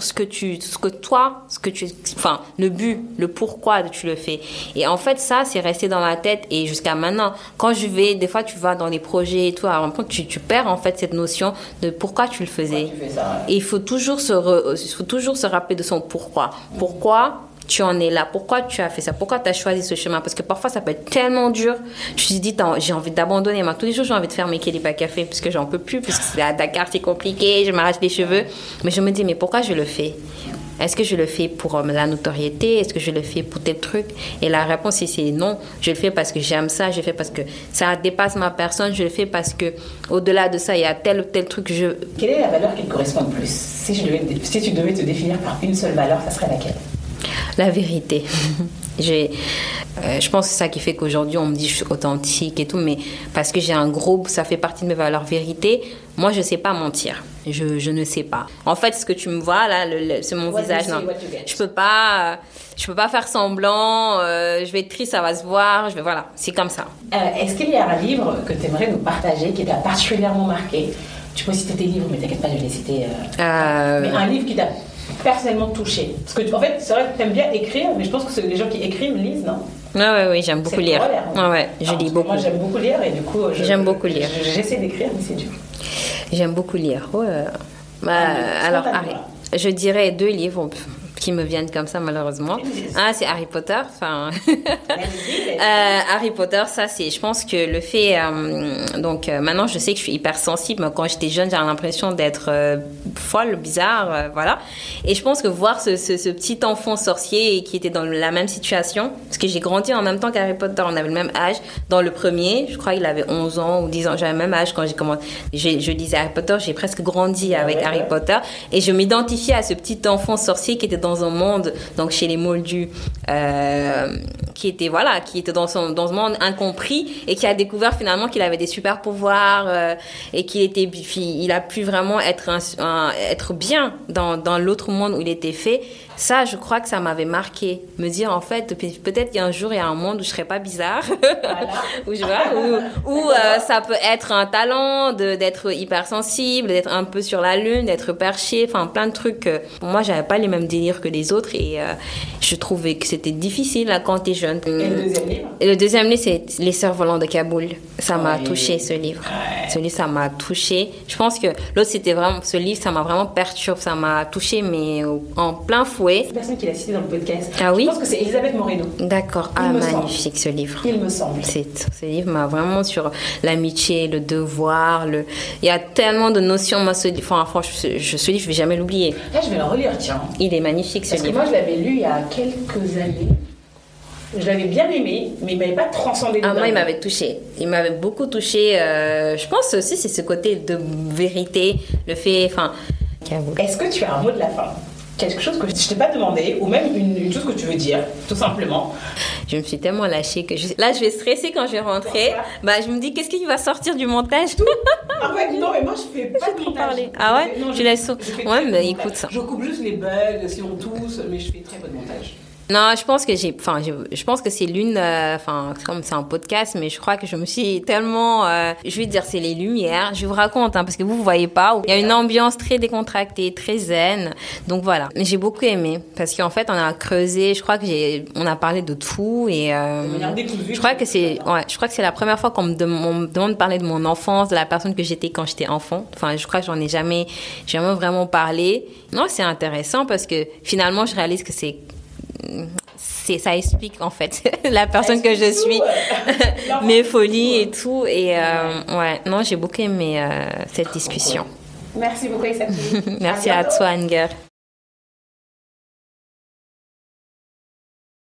le but, le pourquoi tu le fais. Et en fait, ça, c'est resté dans ma tête et jusqu'à maintenant. Quand des fois, tu vas dans les projets et tout, à un point, tu perds en fait cette notion de pourquoi tu le faisais. Tu fais ça, ouais. Et il faut toujours se rappeler de son pourquoi. Pourquoi tu en es là, pourquoi tu as fait ça, pourquoi tu as choisi ce chemin, parce que parfois ça peut être tellement dur. Je me suis dit, j'ai envie d'abandonner. Moi, tous les jours, j'ai envie de faire mes Kélipa Café parce que j'en peux plus, parce que à Dakar, c'est compliqué, je m'arrache les cheveux. Mais je me dis, mais pourquoi je le fais? Est-ce que je le fais pour la notoriété? Est-ce que je le fais pour tel truc? Et la réponse, c'est non. Je le fais parce que j'aime ça, je le fais parce que ça dépasse ma personne, je le fais parce que au-delà de ça, il y a tel ou tel truc que je... Quelle est la valeur qui te correspond le plus? Si tu devais te définir par une seule valeur, ça serait laquelle? La vérité. Je pense que c'est ça qui fait qu'aujourd'hui on me dit que je suis authentique et tout, mais parce que j'ai un groupe, ça fait partie de mes valeurs vérité. Moi, je sais pas mentir. Je ne sais pas. En fait, ce que tu me vois là, c'est mon visage. Non, je peux pas faire semblant. Je vais être triste, ça va se voir. Voilà, c'est comme ça. Est-ce qu'il y a un livre que tu aimerais nous partager qui t'a particulièrement marqué? Tu peux citer tes livres, mais t'inquiète pas, je vais les citer. Mais un livre qui t'a personnellement touché. Parce que en fait, c'est vrai que tu aimes bien écrire, mais je pense que les gens qui écrivent lisent, non? Oui, j'aime beaucoup lire. Je lis beaucoup. Moi, j'aime beaucoup lire et du coup, j'aime beaucoup lire. J'essaie d'écrire, mais c'est dur. J'aime beaucoup lire. Alors, je dirais 2 livres qui me viennent comme ça, malheureusement. C'est Harry Potter. Harry Potter, ça, c'est, je pense que le fait... maintenant, je sais que je suis hyper sensible. Quand j'étais jeune, j'avais l'impression d'être folle, bizarre, voilà. Et je pense que voir ce petit enfant sorcier qui était dans la même situation, parce que j'ai grandi en même temps qu'Harry Potter, on avait le même âge. Dans le premier, je crois qu'il avait 11 ans ou 10 ans. J'avais le même âge quand j'ai commencé. Je lisais Harry Potter, j'ai presque grandi avec Harry Potter. Et je m'identifiais à ce petit enfant sorcier qui était dans un monde, donc chez les Moldus, qui était dans un monde incompris et qui a découvert finalement qu'il avait des super pouvoirs et il a pu vraiment être bien dans l'autre monde où il était fait. Ça, je crois que ça m'avait marqué. Me dire, en fait, peut-être qu'il y a un jour, il y a un monde où je serais pas bizarre. Voilà. ou ça peut être un talent d'être hypersensible, d'être un peu sur la lune, d'être perché, enfin, plein de trucs. Pour moi, j'avais pas les mêmes délires que les autres et je trouvais que c'était difficile là, quand t'es jeune. Et le deuxième livre? Et le deuxième livre, c'est Les Sœurs volantes de Kaboul. Ça m'a touché, ce livre. Ce livre, ça m'a touché. Je pense que l'autre, c'était vraiment, ce livre, ça m'a vraiment perturbé, ça m'a touché, mais en plein fouet. C'est personne qui l'a cité dans le podcast. Ah oui? Je pense que c'est Elisabeth Moreno. D'accord. Magnifique ce livre. Il me semble. Ce livre m'a vraiment sur l'amitié, le devoir, il y a tellement de notions. Moi, ce livre, je vais jamais l'oublier. Là, je vais le relire, tiens. Il est magnifique, ce livre. Parce que moi, je l'avais lu il y a quelques années. Je l'avais bien aimé, mais il m'avait pas transcendé dedans. Moi, il m'avait touché. Il m'avait beaucoup touché. Je pense aussi c'est ce côté de vérité, le fait. Est-ce que tu as un mot de la fin? Quelque chose que je t'ai pas demandé, ou même une chose que tu veux dire, tout simplement. Je me suis tellement lâchée que là, je vais stresser quand je vais rentrer. Je me dis, qu'est-ce qui va sortir du montage? Tout. Non, mais moi, je fais pas de montage. Parler. Ah ouais? Non, tu laisses. Ouais, mais écoute ça. Je coupe juste les bugs, si on tousse, mais je fais très peu de montage. Non, je pense que je pense que c'est comme c'est un podcast, mais je crois que je me suis tellement, je vais dire, c'est les lumières. Je vous raconte, parce que vous voyez pas. Il y a une ambiance très décontractée, très zen. Donc voilà. Mais j'ai beaucoup aimé. Parce qu'en fait, on a creusé, je crois que on a parlé de tout et, je crois que c'est la première fois qu'on me demande de parler de mon enfance, de la personne que j'étais quand j'étais enfant. Je crois que j'en ai jamais vraiment parlé. Non, c'est intéressant parce que finalement, je réalise que ça explique en fait la personne que je suis, mes folies et tout. Et j'ai beaucoup aimé cette discussion. Merci beaucoup, Aïssatou. Merci à toi, Anger.